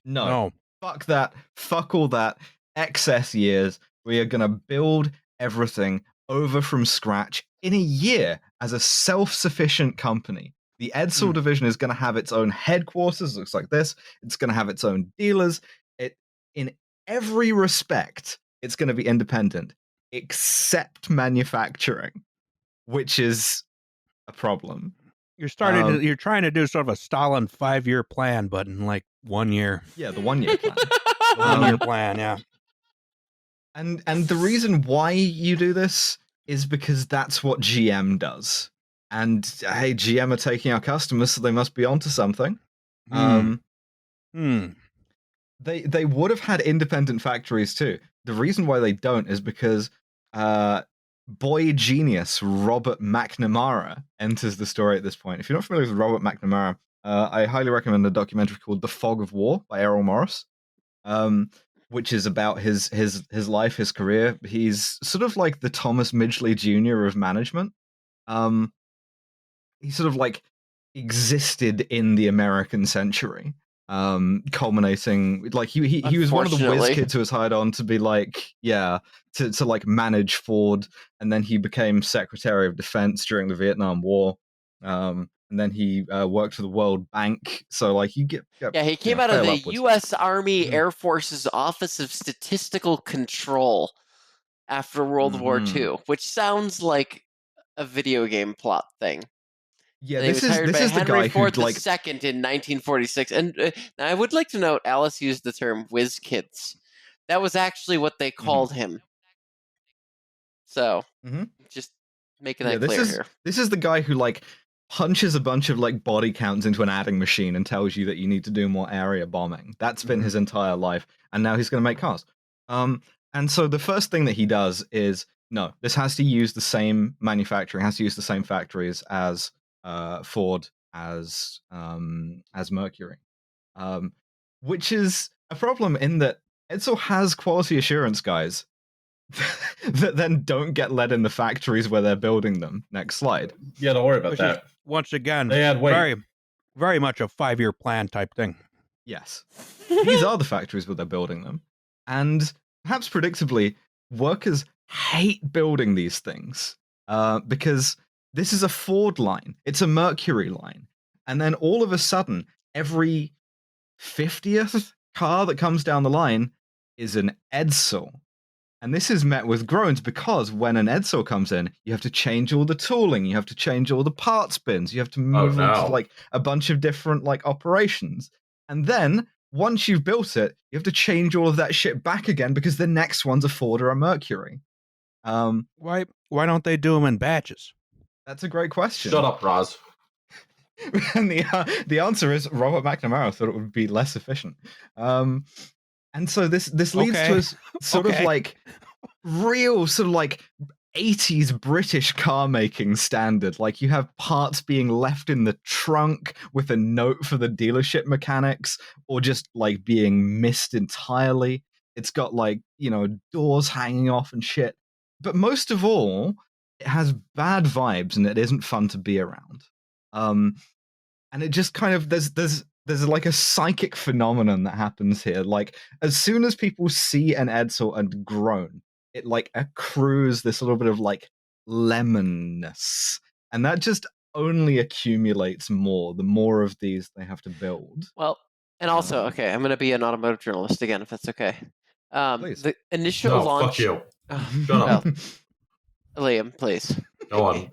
No. fuck that, fuck all that, excess years. We are going to build everything over from scratch in a year as a self-sufficient company. The Edsel division is going to have its own headquarters, looks like this. It's going to have its own dealers. In every respect, it's going to be independent, except manufacturing, which is a problem. You're trying to do sort of a Stalin 5-year plan, but in like 1 year. Yeah, the 1 year plan. The 1 year plan, yeah. And the reason why you do this is because that's what GM does. And hey, GM are taking our customers, so they must be onto something. They would have had independent factories too. The reason why they don't is because boy genius Robert McNamara enters the story at this point. If you're not familiar with Robert McNamara, I highly recommend a documentary called The Fog of War by Errol Morris, which is about his life, his career. He's sort of like the Thomas Midgley Jr. of management. He sort of like existed in the American century, culminating like he was one of the whiz kids who was hired on to be like to like manage Ford, and then he became Secretary of Defense during the Vietnam War, and then he worked for the World Bank. So like he came out of the U.S. Army Air Force's Office of Statistical Control after World War II, which sounds like a video game plot thing. Yeah, this is the guy who like second in 1946, and I would like to note Alice used the term "whiz kids." That was actually what they called him. So, just making that clear here. This is the guy who like punches a bunch of like body counts into an adding machine and tells you that you need to do more area bombing. That's been his entire life, and now he's going to make cars. And so the first thing that he does is no, this has to use the same manufacturing, has to use the same factories as Ford, as Mercury, which is a problem in that Edsel has quality assurance guys that then don't get let in the factories where they're building them. Next slide. Yeah, don't worry about that. Once again, very, very much a 5-year plan type thing. Yes, these are the factories where they're building them, and perhaps predictably, workers hate building these things because this is a Ford line. It's a Mercury line. And then all of a sudden, every 50th car that comes down the line is an Edsel. And this is met with groans because when an Edsel comes in, you have to change all the tooling. You have to change all the parts bins. You have to move them to like a bunch of different like operations. And then once you've built it, you have to change all of that shit back again because the next one's a Ford or a Mercury. Why don't they do them in batches? That's a great question. Shut up, Roz. And the answer is Robert McNamara thought it would be less efficient. And so this leads to a sort of like real sort of like 80s British car making standard. Like you have parts being left in the trunk with a note for the dealership mechanics, or just like being missed entirely. It's got like, doors hanging off and shit. But most of all, it has bad vibes and it isn't fun to be around. And it just kind of there's like a psychic phenomenon that happens here. Like as soon as people see an Edsel and groan, it like accrues this little bit of like lemonness, and that just only accumulates more the more of these they have to build. Well, and also, okay, I'm going to be an automotive journalist again, if that's okay. Please. The initial launch. Fuck you. Shut up. Liam, please. Go on.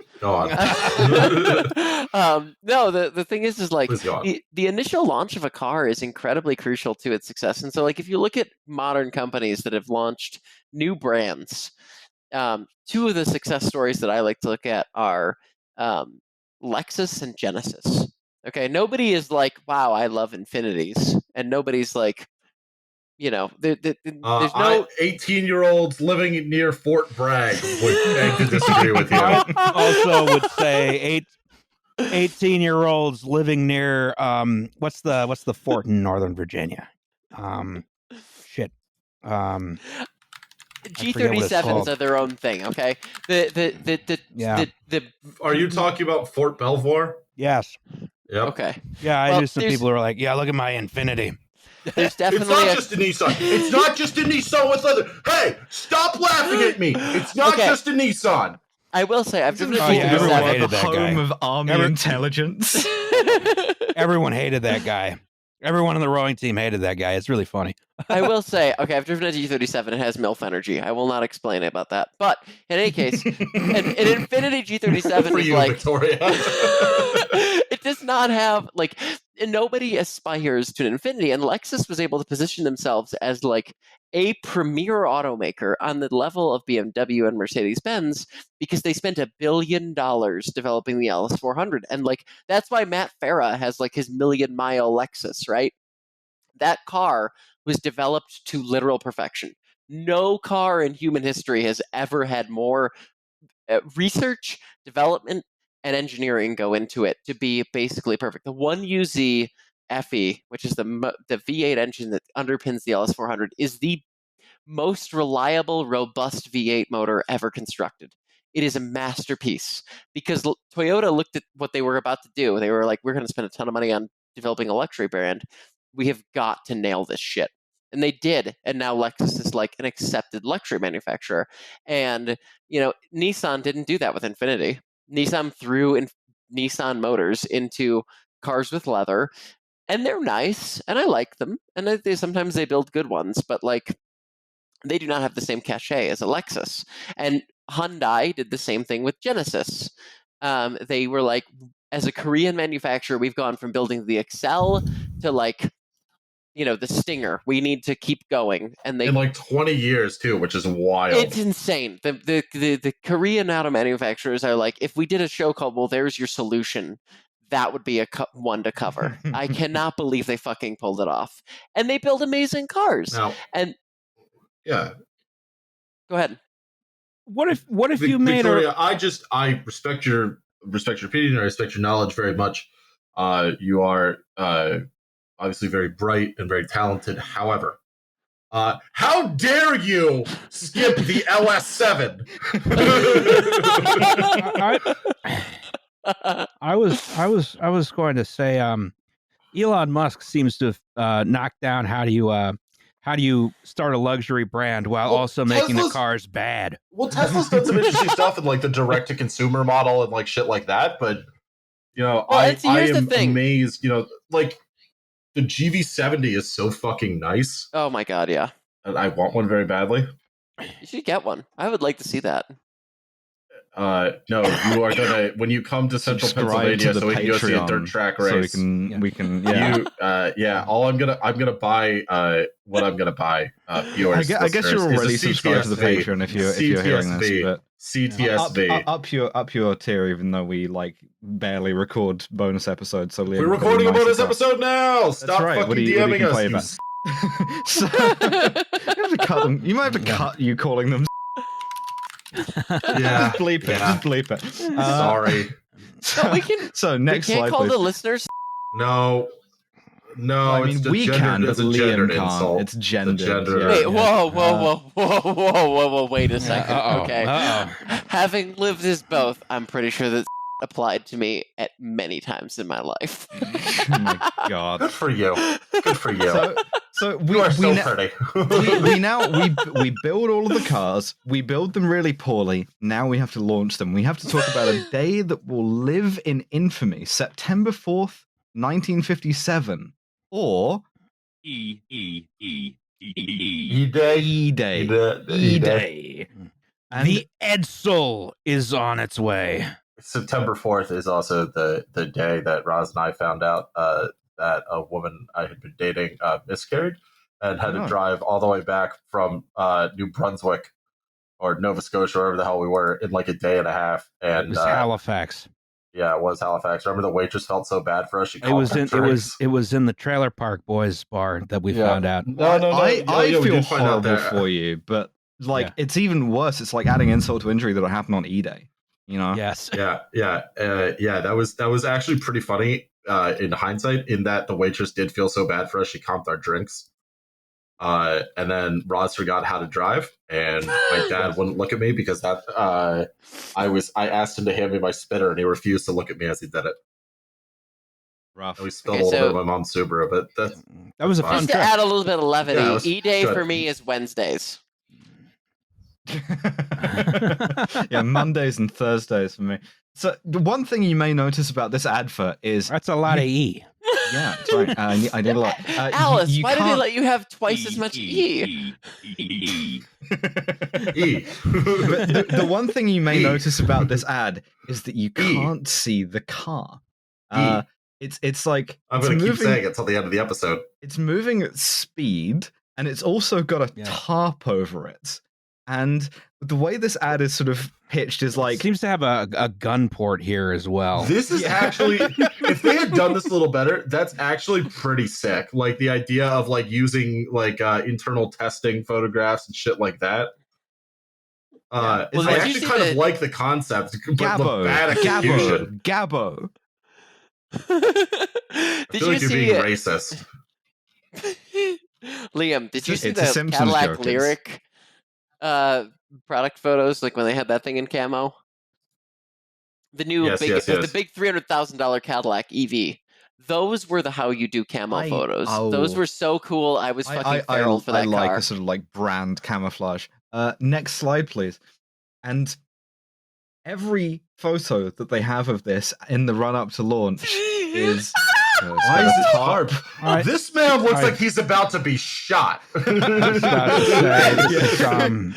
No, the thing is like the initial launch of a car is incredibly crucial to its success. And so like if you look at modern companies that have launched new brands, two of the success stories that I like to look at are Lexus and Genesis. Okay, nobody is like, wow, I love Infinities, and nobody's like, there's no 18-year-olds living near Fort Bragg would beg to disagree with you. I also would say 18-year-olds living near what's the fort in Northern Virginia? G37s are their own thing. Okay, Are you talking about Fort Belvoir? Yes. Yep. Okay. Yeah, I knew some people who are like, yeah, look at my Infinity. There's definitely it's not just a Nissan. It's not just a Nissan with leather. Hey, stop laughing at me. It's not just a Nissan. I will say, I've driven a everyone hated that guy. Home of Army intelligence. Everyone hated that guy. Everyone on the rowing team hated that guy. It's really funny. I will say, okay, I've driven a G37. It has MILF energy. I will not explain about that. But in any case, an Infiniti G37 for is you, like... Victoria. It does not have, like... Nobody aspires to an Infiniti, and Lexus was able to position themselves as like a premier automaker on the level of BMW and Mercedes-Benz because they spent $1 billion developing the LS400. And like that's why Matt Farah has like his million-mile Lexus, right? That car was developed to literal perfection. No car in human history has ever had more research, development, and engineering go into it to be basically perfect. The 1UZ FE, which is the V8 engine that underpins the LS400, is the most reliable, robust V8 motor ever constructed. It is a masterpiece because Toyota looked at what they were about to do. They were like, we're going to spend a ton of money on developing a luxury brand. We have got to nail this shit. And they did. And now Lexus is like an accepted luxury manufacturer. And, Nissan didn't do that with Infiniti. Nissan threw Nissan motors into cars with leather, and they're nice, and I like them, and sometimes they build good ones, but like they do not have the same cachet as a Lexus. And Hyundai did the same thing with Genesis. They were like, as a Korean manufacturer, we've gone from building the Excel to like the Stinger. We need to keep going, and they in like 20 years too, which is wild. It's insane. The Korean auto manufacturers are like, if we did a show called "Well, There's Your Solution," that would be a one to cover. I cannot believe they fucking pulled it off, and they build amazing cars. Now, go ahead. What if you made Victoria? I respect your opinion. I respect your knowledge very much. You are obviously very bright and very talented. However, how dare you skip the LS7? I was going to say Elon Musk seems to have knocked down how do you start a luxury brand while also making the cars bad. Well, Tesla's done some interesting stuff in like the direct to consumer model and like shit like that, but I am amazed, like the GV70 is so fucking nice. Oh my god, yeah. And I want one very badly. You should get one. I would like to see that. No, you are gonna when you come to Central Pennsylvania, so we can go see a dirt track race. So we can. Yeah. All I'm gonna buy. What I'm gonna buy. Viewers, I guess you're already subscribed to the Patreon if you're hearing this. But CTSV. Up your tier, even though we like barely record bonus episodes. So we're recording a bonus episode now. Stop fucking DMing us. So, you have to cut them. You might have to cut you calling them. Yeah, just bleep it. Yeah. Just bleep it. Sorry. So next slide, call please. the listeners. No. I mean, we can, but Liam can't. It's gendered. Wait, whoa! Wait a second. Okay. Having lived as both, I'm pretty sure that applied to me at many times in my life. Oh my god! Good for you. Good for you. So you are so pretty. we build all of the cars. We build them really poorly. Now we have to launch them. We have to talk about a day that will live in infamy: September 4th, 1957, or E-Day. And the Edsel is on its way. September 4th is also the day that Roz and I found out that a woman I had been dating miscarried and had to drive all the way back from New Brunswick or Nova Scotia, wherever the hell we were, in like a day and a half. And it was Halifax. Yeah, it was Halifax. Remember the waitress felt so bad for us. She it was in the Trailer Park Boys bar that we found out. No. I feel horrible for you, but it's even worse. It's like adding insult to injury that'll happen on E-Day. Yes. Yeah. That was actually pretty funny in hindsight. In that the waitress did feel so bad for us, she comped our drinks. And then Roz forgot how to drive, and my dad wouldn't look at me because I asked him to hand me my spitter, and he refused to look at me as he did it. Rough. We spilled Okay, a little so- bit of my mom's Subaru, but That was a fine. fun Just to trip. add a little bit of levity, Yeah, it was E-Day good. for me is Wednesdays. Yeah, Mondays and Thursdays for me. So the one thing you may notice about this advert is That's a lot of E. yeah, it's right. I need a lot. Alice, you why did they can't- let you have twice as much E? E. But the one thing you may E. notice about this ad is that you can't see the car. It's like I'm it's going to keep moving. saying it till the end of the episode. It's moving at speed, and it's also got a Yeah. tarp over it. And the way this ad is sort of pitched is like Seems to have a gun port here as well. This is actually, if they had done this a little better, that's actually pretty sick. Like the idea of like using like internal testing photographs and shit like that. Well, I did you actually see kind of the- like the concept, but the Gabbo, bad execution. Gabbo. I Did feel you like you're see being racist. Liam, did you It's see a the Simpsons Cadillac joke, it's- Lyric product photos, like when they had that thing in camo? The new Yes, big, yes, it was yes. the big $300,000 Cadillac EV. Those were the how you do camo photos. Those oh. were so cool. I was fucking feral for that I like car. a sort of like brand camouflage. Next slide, please. And every photo that they have of this in the run up to launch is. Why is this tarp? Alright. This man looks Alright. like he's about to be shot. I was about to say, this is,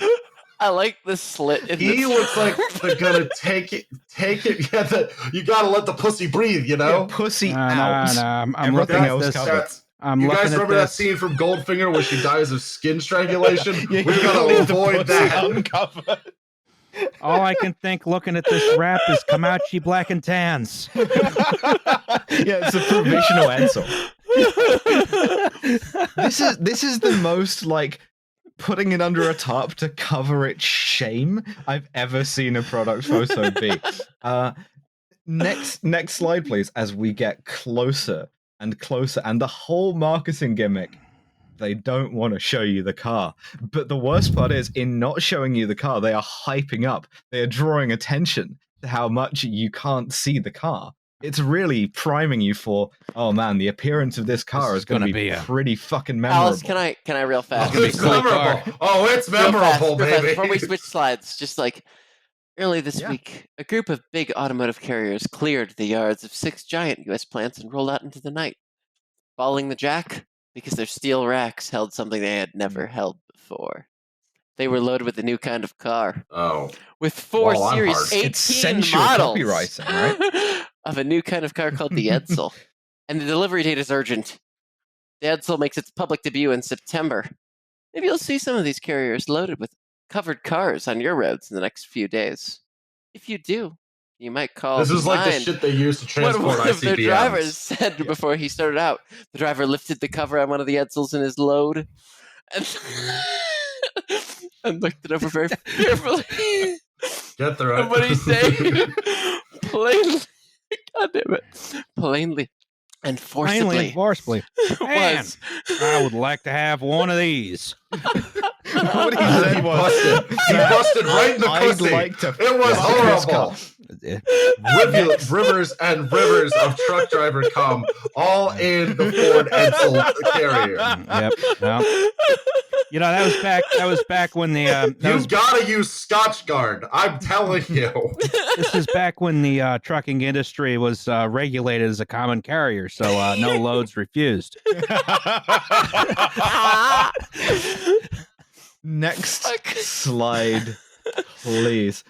I like the slit. In He the looks like tarp. they're gonna take it. Yeah, you gotta let the pussy breathe, you know. pussy no, out. I'm Everything looking at else this. covered. That's, I'm you looking guys at remember that this. scene from Goldfinger where she dies of skin strangulation? Yeah, We you gotta leave the avoid pussy that. uncovered. All I can think looking at this wrap is Kamachi Black and Tans. Yeah, it's a provisional Edsel. This is the most like putting it under a tarp to cover its shame I've ever seen a product photo be. Next slide, please. As we get closer and closer, and the whole marketing gimmick. They don't want to show you the car. But the worst part is, in not showing you the car, they are hyping up. They are drawing attention to how much you can't see the car. It's really priming you for, oh man, the appearance of this car This is going to be be a- pretty fucking memorable. Alice, can I real fast? gonna be It's cool memorable. car. Oh, it's Real fast, memorable, real fast, baby. before we switch slides, just like early this Yeah. week, a group of big automotive carriers cleared the yards of 6 giant U.S. plants and rolled out into the night, following the jack because their steel racks held something they had never held before. They were loaded with a new kind of car, Oh, with 4 Well, I'm Series hard. 18 It's sensual models copywriting, right? of a new kind of car called the Edsel. And the delivery date is urgent. The Edsel makes its public debut in September. Maybe you'll see some of these carriers loaded with covered cars on your roads in the next few days. If you do, you might call this to is like the mind shit they use to what transport one of their drivers ICBMs. said Yeah. before he started out. The driver lifted the cover on one of the Edsels in his load and, and looked it over very carefully. Get through it. And what did he say? Plainly, God damn it, plainly and Plainly forcibly and forcibly. Man, was. I would like to have one of these. What he said was, He busted right in the I'd pussy. like to It was fuck this horrible. car. Rivers and rivers of truck driver come all in the Ford Edsel carrier. Yep. Well, you know, that was back when the You gotta use Scotch Guard. I'm telling you. this is back when the trucking industry was regulated as a common carrier, so no loads refused. Next Fuck. slide, please.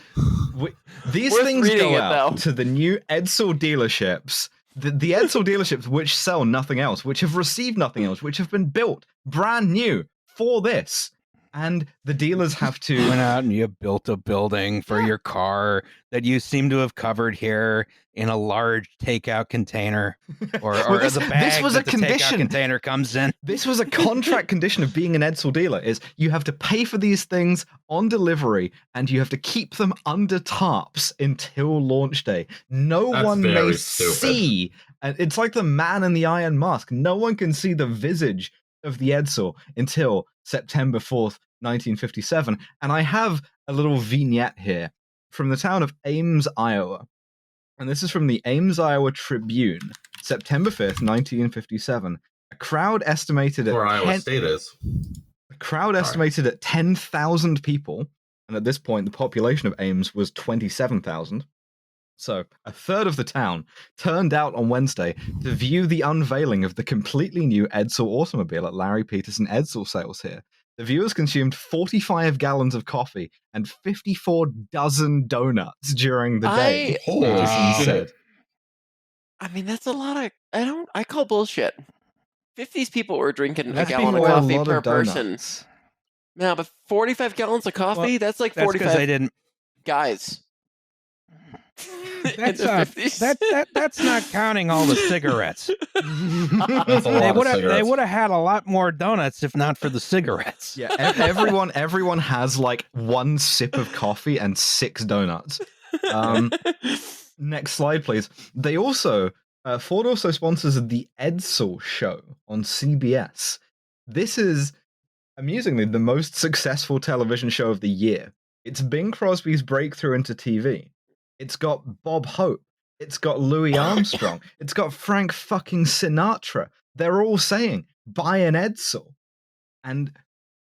These Worth things reading go it, out though. to the new Edsel dealerships. The Edsel dealerships which sell nothing else, which have received nothing else, which have been built brand new for this. And the dealers have You went to. out and you built a building for your car that you seem to have covered here in a large takeout container, or Well, this- the this bag was that a the condition. takeout container comes in. This was a contract condition of being an Edsel dealer is you have to pay for these things on delivery and you have to keep them under tarps until launch day. No That's one may very stupid. see. And it's like the man in the iron mask. No one can see the visage of the Edsel until September 4th, 1957. And I have a little vignette here from the town of Ames, Iowa. And this is from the Ames, Iowa Tribune. September 5th, 1957, a crowd estimated Where at Iowa State is. a crowd estimated at 10,000 people, and at this point the population of Ames was 27,000. So, a third of the town turned out on Wednesday to view the unveiling of the completely new Edsel automobile at Larry Peterson Edsel sales here. The viewers consumed 45 gallons of coffee and 54 dozen donuts during the day. Holy shit. I mean, that's a lot of. I call bullshit. If these people were drinking That's a gallon of before a coffee lot per of person. donuts. No, but 45 gallons of coffee? Well, that's like That's because 45 they didn't. guys. In That's the 50s. that's not counting all the cigarettes. That's a They lot of cigarettes. they would have had a lot more donuts if not for the cigarettes. Yeah, everyone has like one sip of coffee and 6 donuts. Next slide, please. They also Ford also sponsors the Edsel show on CBS. This is amusingly the most successful television show of the year. It's Bing Crosby's breakthrough into TV. It's got Bob Hope. It's got Louis Armstrong. It's got Frank fucking Sinatra. They're all saying, buy an Edsel. And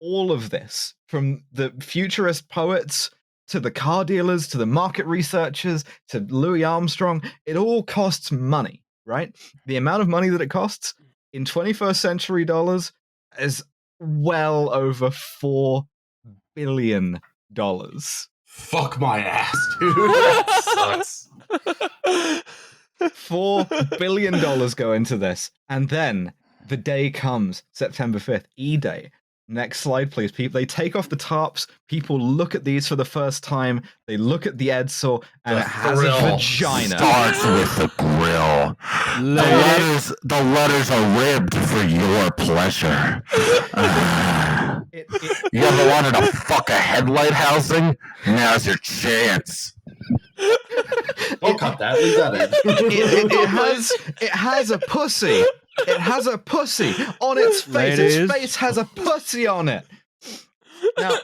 all of this, from the futurist poets to the car dealers to the market researchers to Louis Armstrong, it all costs money, right? The amount of money that it costs in 21st century dollars is well over $4 billion. Fuck my ass, dude. That sucks. $4 billion go into this. And then the day comes, September 5th, E-Day. Next slide, please. People, they take off the tarps. People look at these for the first time. They look at the Edsel, and it has a vagina. Starts with the grill. The letters are ribbed for your pleasure. You ever wanted to fuck a headlight housing? Now's your chance. Don't cut that. Leave that in. It has a pussy. It has a pussy on its face. Ladies. Its face has a pussy on it. Now,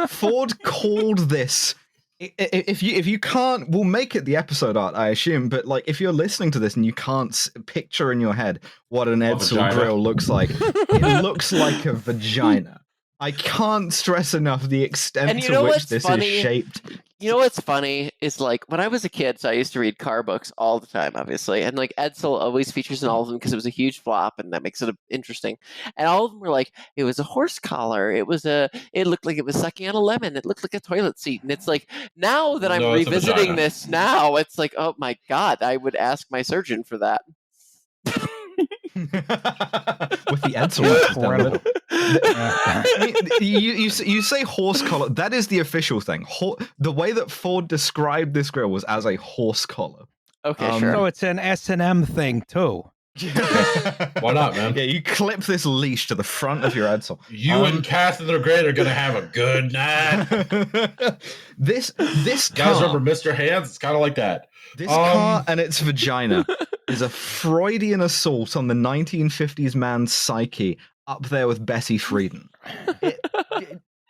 Ford called this. If you can't, we'll make it the episode art, I assume. But like, if you're listening to this and you can't picture in your head what an Edsel grill looks like, it looks like a vagina. I can't stress enough the extent to which this is shaped. You know what's funny is like when I was a kid, so I used to read car books all the time, obviously, and like Edsel always features in all of them because it was a huge flop, and that makes it interesting. And all of them were like, it was a horse collar, it looked like it was sucking on a lemon, it looked like a toilet seat, and it's like now that I'm revisiting this now, it's like, oh my god, I would ask my surgeon for that. With the Edsel. You say horse collar. That is the official thing. The way that Ford described this grill was as a horse collar. Okay, sure. So it's an S&M thing too. Why not, man? Yeah, you clip this leash to the front of your Edsel. You and Catherine the Great are gonna have a good night. This guys, remember Mr. Hands? It's kind of like that. This car and its vagina is a Freudian assault on the 1950s man's psyche, up there with Betty Friedan.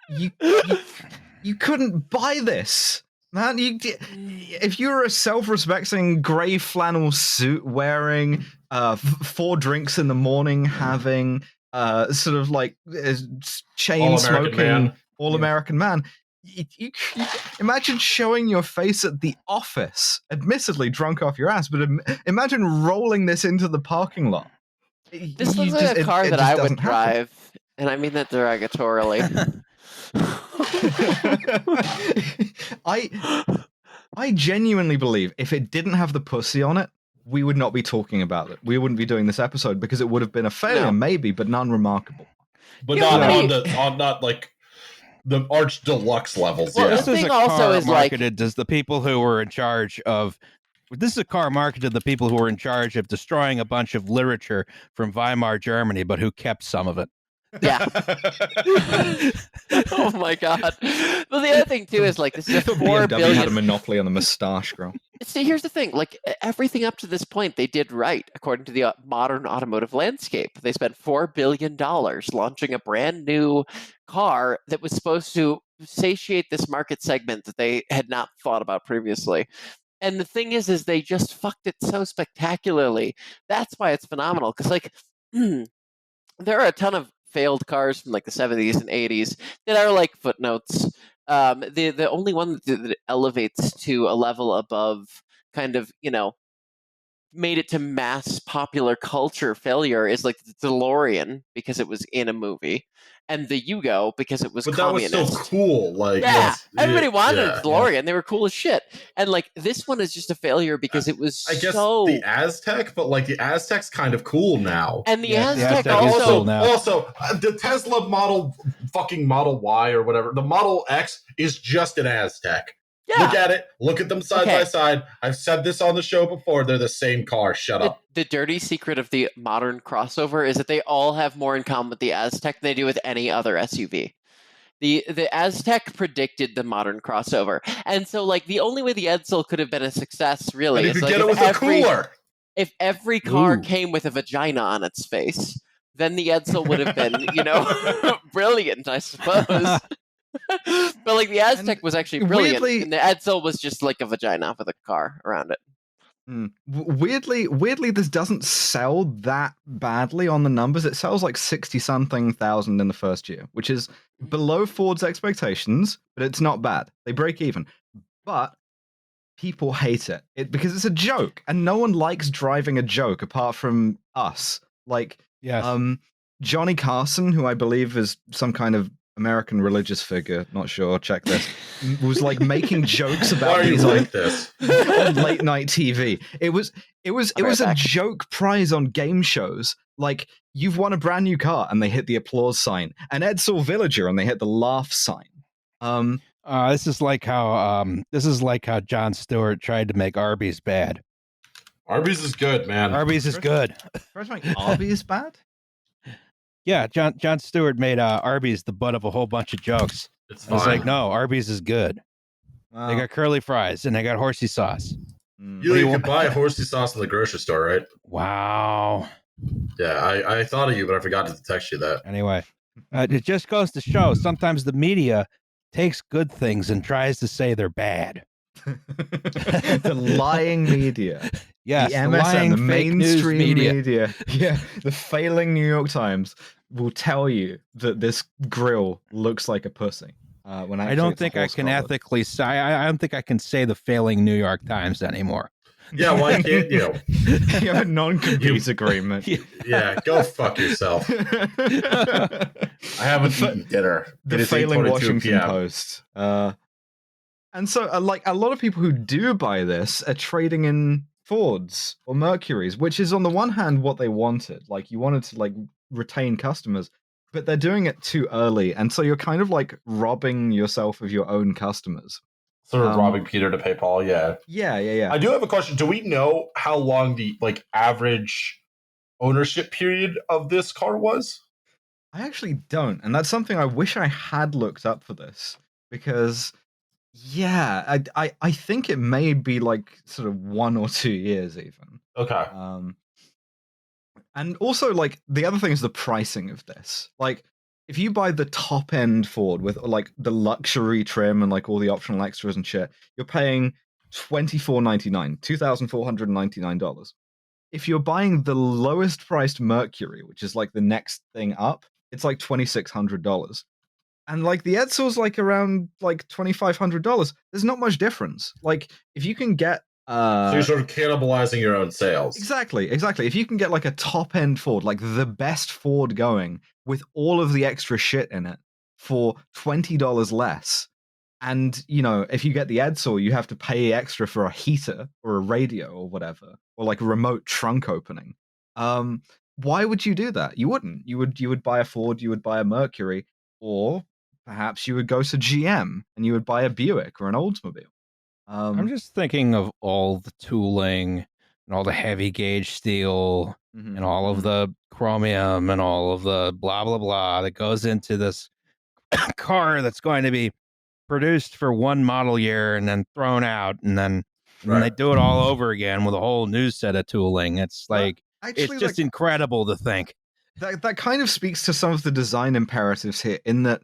You couldn't buy this, man. If you were a self-respecting grey flannel suit wearing, 4 drinks in the morning having, sort of like chain smoking, all-American man. You imagine showing your face at the office, admittedly drunk off your ass, but imagine rolling this into the parking lot. This looks like a car that I would drive, and I mean that derogatorily. I genuinely believe if it didn't have the pussy on it, we would not be talking about it. We wouldn't be doing this episode because it would have been a failure, maybe, but none remarkable. But not like the arch deluxe levels. Well, yeah. This is a car marketed as the people who were in charge of. This is a car marketed to the people who were in charge of destroying a bunch of literature from Weimar Germany, but who kept some of it. Yeah. Oh my god. Well, the other thing too is like this is a $4 billion. Had a monopoly on the moustache grill. See, here's the thing: like everything up to this point, they did right according to the modern automotive landscape. They spent $4 billion launching a brand new car that was supposed to satiate this market segment that they had not thought about previously. And the thing is they just fucked it so spectacularly. That's why it's phenomenal. Because like, there are a ton of failed cars from like the 70s and 80s that are like footnotes. The only one that elevates to a level above kind of, made it to mass popular culture failure is like the DeLorean because it was in a movie, and the Yugo because it was But communist. that was still cool. Like, yeah, everybody wanted yeah. a DeLorean. They were cool as shit. And like this one is just a failure because it was I guess so. the Aztec, but like the Aztec's kind of cool now. And the Yes, the Aztec Aztec is also. cool now. Also, the Tesla Model Y or whatever, the Model X is just an Aztec. Yeah. Look at it. Look at them side by side. I've said this on the show before. They're the same car. Shut up. The dirty secret of the modern crossover is that they all have more in common with the Aztec than they do with any other SUV. The Aztec predicted the modern crossover, and so like the only way the Edsel could have been a success really and is if like you get it with a cooler. If every car Ooh. came with a vagina on its face, then the Edsel would have been, brilliant, I suppose. But like the Aztec was actually brilliant, and the Edsel was just like a vagina with a car around it. Weirdly, this doesn't sell that badly on the numbers. It sells like 60-something thousand in the first year, which is below Ford's expectations, but it's not bad. They break even. But people hate it because it's a joke, and no one likes driving a joke apart from us. Like, Johnny Carson, who I believe is some kind of American religious figure, not sure, check this, was like making jokes about these like this on late night TV. It was a joke prize on game shows. Like, you've won a brand new car, and they hit the applause sign, and Edsel Villager, and they hit the laugh sign. This is like how Jon Stewart tried to make Arby's bad. Arby's is good, man. Arby's is good. First like Arby's bad? Yeah, Jon Stewart made Arby's the butt of a whole bunch of jokes. It's I was like, no, Arby's is good. Wow. They got curly fries and they got horsey sauce. You can buy horsey sauce in the grocery store, right? Wow. Yeah, I thought of you, but I forgot to text you that. Anyway, it just goes to show sometimes the media takes good things and tries to say they're bad. The lying media. Yes, the MSN, the mainstream media. Yeah, the failing New York Times will tell you that this grill looks like a pussy. When I don't think I can ethically say. I don't think I can say the failing New York Times anymore. Yeah, why can't you? You have a non-compete agreement. Yeah, go fuck yourself. I haven't eaten dinner. The failing Washington Post. And so, like, a lot of people who do buy this are trading in Fords or Mercuries, which is on the one hand what they wanted. Like, you wanted to like retain customers, but they're doing it too early, and so you're kind of like robbing yourself of your own customers. Sort of robbing Peter to pay Paul. Yeah. I do have a question. Do we know how long the like average ownership period of this car was? I actually don't, and that's something I wish I had looked up for this, because yeah, I think it may be like sort of 1 or 2 years even. Okay. And also, like, the other thing is the pricing of this. Like, if you buy the top end Ford with like the luxury trim and like all the optional extras and shit, you're paying $2,499, $2,499. If you're buying the lowest priced Mercury, which is like the next thing up, it's like $2,600. And like the Edsel's like around like $2,500. There's not much difference. Like, if you can get so you're sort of cannibalizing your own sales. Exactly. If you can get like a top end Ford, like the best Ford going with all of the extra shit in it for $20 less, and if you get the Edsel, you have to pay extra for a heater or a radio or whatever, or like a remote trunk opening. Why would you do that? You wouldn't. You would buy a Ford, you would buy a Mercury, or perhaps you would go to GM and you would buy a Buick or an Oldsmobile. I'm just thinking of all the tooling and all the heavy gauge steel and all of the chromium and all of the blah, blah, blah that goes into this car that's going to be produced for one model year and then thrown out. And then they do it all over again with a whole new set of tooling. It's like, it's just incredible to think. That kind of speaks to some of the design imperatives here, in that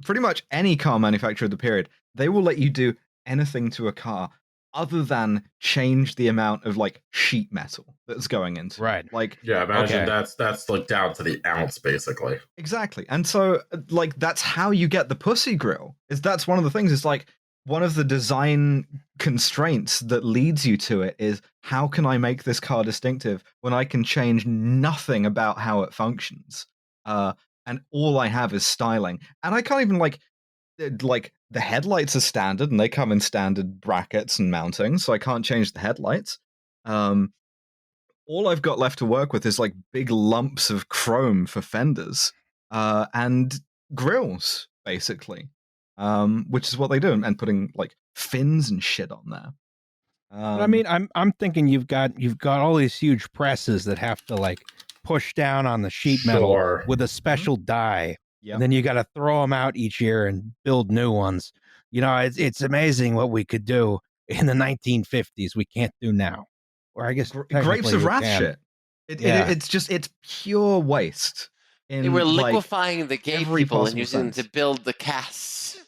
pretty much any car manufacturer of the period, they will let you do anything to a car other than change the amount of like sheet metal that's going into it. Right. Like, Yeah, imagine Okay. that's like down to the ounce, basically. exactly. And so like that's how you get the pussy grill. That's one of the things. It's like one of the design constraints that leads you to it is how can I make this car distinctive when I can change nothing about how it functions? And all I have is styling. And I can't even like the headlights are standard and they come in standard brackets and mounting, so I can't change the headlights. All I've got left to work with is like big lumps of chrome for fenders and grills, basically, which is what they do, and putting like fins and shit on there. But I mean, I'm thinking you've got all these huge presses that have to like push down on the sheet metal Sure. with a special die. Yep. And then you got to throw them out each year and build new ones. You know, it's amazing what we could do in the 1950s. We can't do now. Or I guess Grapes technically of we wrath can. shit. Yeah. It's pure waste. They were like, liquefying the gay every people and possible using them sense. to build the casts.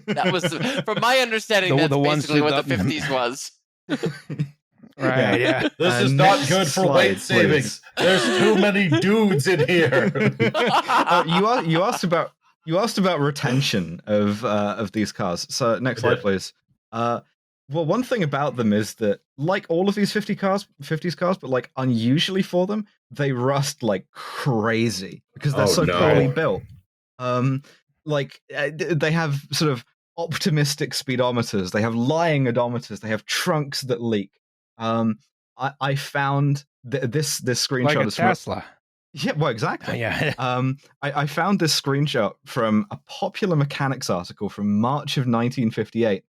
That was, from my understanding, The that's ones basically who what the got- 50s was. Right, yeah. This is not next good for slide, weight savings. There's too many dudes in here. You asked about retention of these cars. So next slide, please. Well, one thing about them is that, like all of these 50s cars, but like unusually for them, they rust like crazy because they're Oh, so no. poorly built. They have sort of optimistic speedometers. They have lying odometers. They have trunks that leak. I found this screenshot Like a is from Tesla. yeah, well, exactly. Yeah. I found this screenshot from a Popular Mechanics article from March of 1958.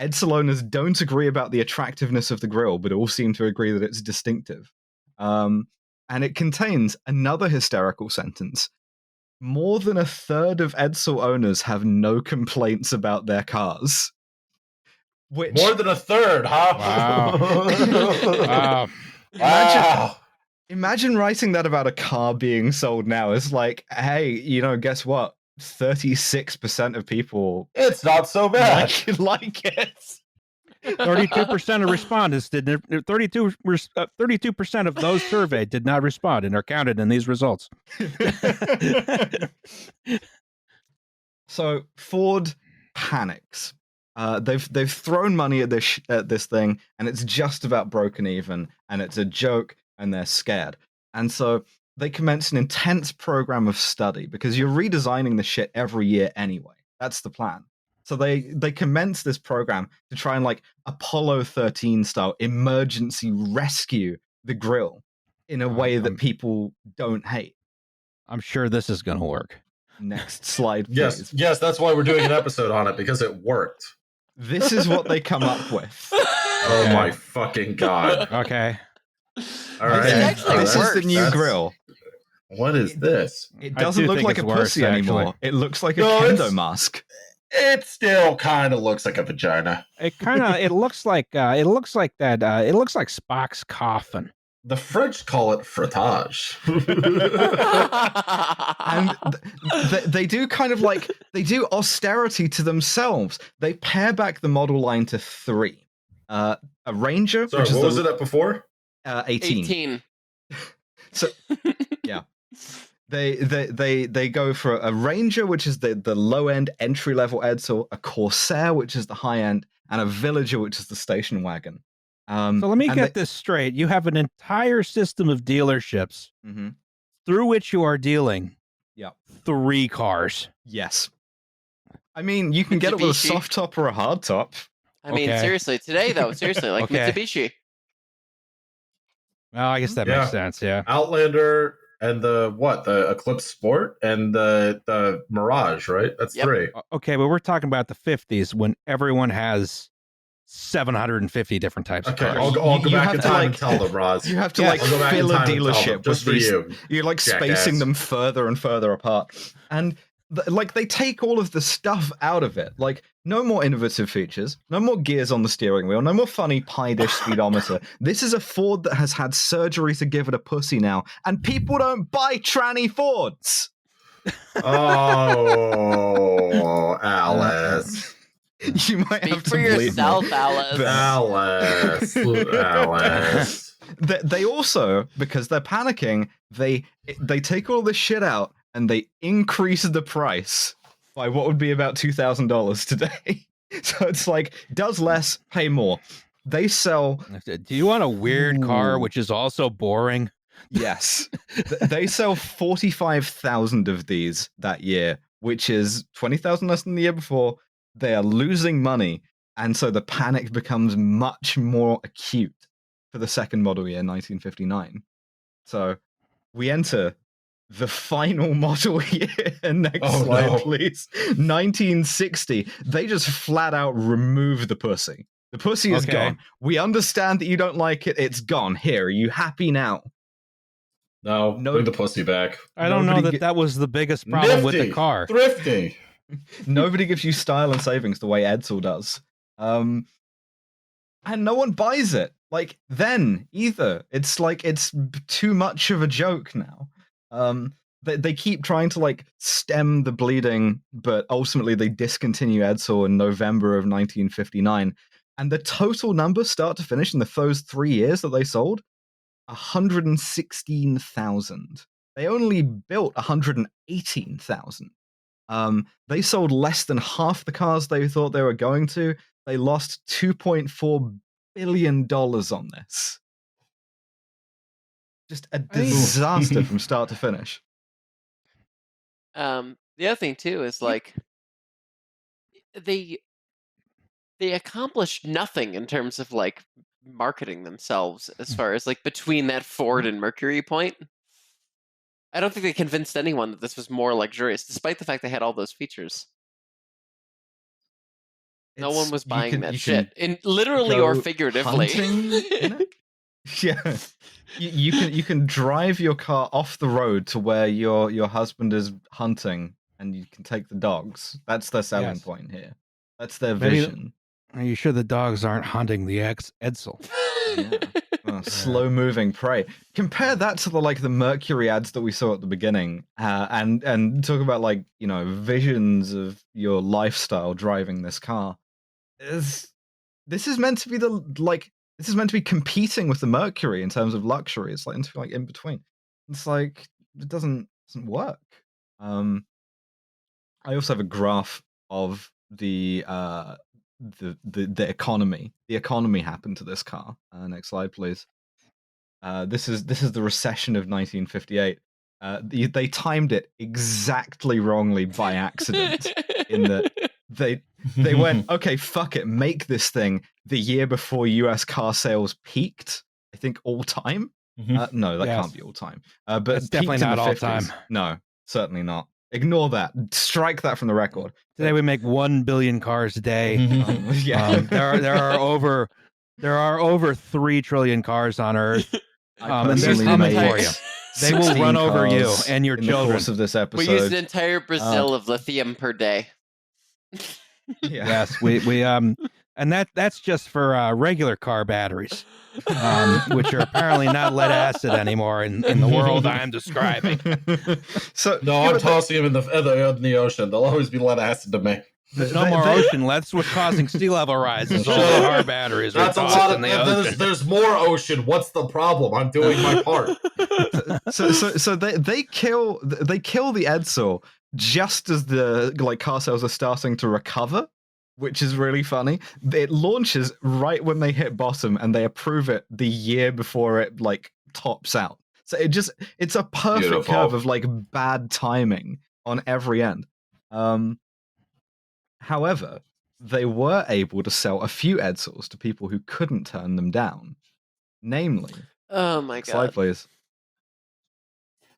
Edsel owners don't agree about the attractiveness of the grille, but all seem to agree that it's distinctive. And it contains another hysterical sentence. More than a third of Edsel owners have no complaints about their cars. Which More than a third, huh? Wow. Wow. Imagine writing that about a car being sold now. It's like, hey, guess what? 36% of people It's not so bad. like it. 32% of respondents did 32% of those surveyed did not respond and are counted in these results. So Ford panics. They've thrown money at this thing, and it's just about broken even, and it's a joke, and they're scared. And so they commence an intense program of study because you're redesigning the shit every year anyway. That's the plan. So they commence this program to try and like Apollo 13 style emergency rescue the grill in a way that people don't hate. I'm sure this is going to work. Next slide, please. Yes, that's why we're doing an episode on it, because it worked. This is what they come up with. Oh my fucking god. Okay. All right. This is the new grill. What is this? It doesn't look like a pussy anymore. It looks like a kendo mask. It still kind of looks like a vagina. It looks like Spock's coffin. The French call it frottage. And they do kind of like, they do austerity to themselves. They pare back the model line to 3. A Ranger. Sorry, what was it at before? 18. So, yeah. They go for a Ranger, which is the low end entry level Edsel, a Corsair, which is the high end, and a Villager, which is the station wagon. So let me get this straight. You have an entire system of dealerships through which you are dealing 3 cars. Yes. I mean, you can get it with a soft top or a hard top. I mean, seriously, today though, like Mitsubishi. Well, I guess that makes sense, yeah. Outlander and the Eclipse Sport and the Mirage, right? That's 3. Okay, but we're talking about the 50s when everyone has 750 different types of cars. I'll go back in time and tell them, Roz. You have to fill a dealership just for you. You're like spacing them further and further apart. And they take all of the stuff out of it. Like, no more innovative features, no more gears on the steering wheel, no more funny pie dish speedometer. This is a Ford that has had surgery to give it a pussy now, and people don't buy tranny Fords. Oh, Alice. You might Speak have to for bleep me. yourself, Alice. Alice. They also, because they're panicking, they take all this shit out and they increase the price by what would be about $2,000 today. So it's like, does less, pay more. They sell. Do you want a weird car, Ooh. which is also boring? Yes. They sell 45,000 of these that year, which is 20,000 less than the year before. They are losing money, and so the panic becomes much more acute for the second model year, 1959. So we enter the final model year. Next slide, please. 1960. They just flat out remove the pussy. The pussy is gone. We understand that you don't like it. It's gone. Here, are you happy now? No, bring the pussy back. I don't know that was the biggest problem with the car. Thrifty. Nobody gives you style and savings the way Edsel does. And no one buys it. Like, then, either. It's like, it's too much of a joke now. They keep trying to, like, stem the bleeding, but ultimately they discontinue Edsel in November of 1959. And the total number, start to finish, in those 3 years that they sold, 116,000. They only built 118,000. They sold less than half the cars they thought they were going to. They lost $2.4 billion on this. Just a disaster from start to finish. The other thing too is like they accomplished nothing in terms of like marketing themselves as far as like between that Ford and Mercury point. I don't think they convinced anyone that this was more luxurious, despite the fact they had all those features. No one was buying that shit, literally or figuratively. Yeah, you can drive your car off the road to where your husband is hunting, and you can take the dogs. That's their selling point here. That's their vision. Are you sure the dogs aren't hunting the Edsel? Yeah. Slow moving prey. Compare that to the Mercury ads that we saw at the beginning, and talk about visions of your lifestyle driving this car. This is meant to be this is meant to be competing with the Mercury in terms of luxury. It's like in between. It's like it doesn't work. I also have a graph of the economy. The economy happened to this car. Next slide, please. This is the recession of 1958. They timed it exactly wrongly by accident. In that they went, okay, fuck it, make this thing the year before U.S. car sales peaked. I think all time. No, that can't be all time. But that's definitely not all time. No, certainly not. Ignore that. Strike that from the record. Today we make 1 billion cars a day. There are over 3 trillion cars on Earth. And they're coming for you. They will run over you and your children. The course of this episode. We use an entire Brazil of lithium per day. Yes, we and that's just for regular car batteries, which are apparently not lead acid anymore in the world I'm describing. So no, I'm tossing them in the ocean. They'll always be lead acid to me. There's no more ocean. That's what's causing sea level rises. All the car batteries are tossed in the ocean. There's more ocean. What's the problem? I'm doing my part. So they kill the Edsel just as the car sales are starting to recover, which is really funny. It launches right when they hit bottom, and they approve it the year before it tops out. So it's a perfect curve of bad timing on every end. However, they were able to sell a few Edsels to people who couldn't turn them down. Namely, oh my god, slide please.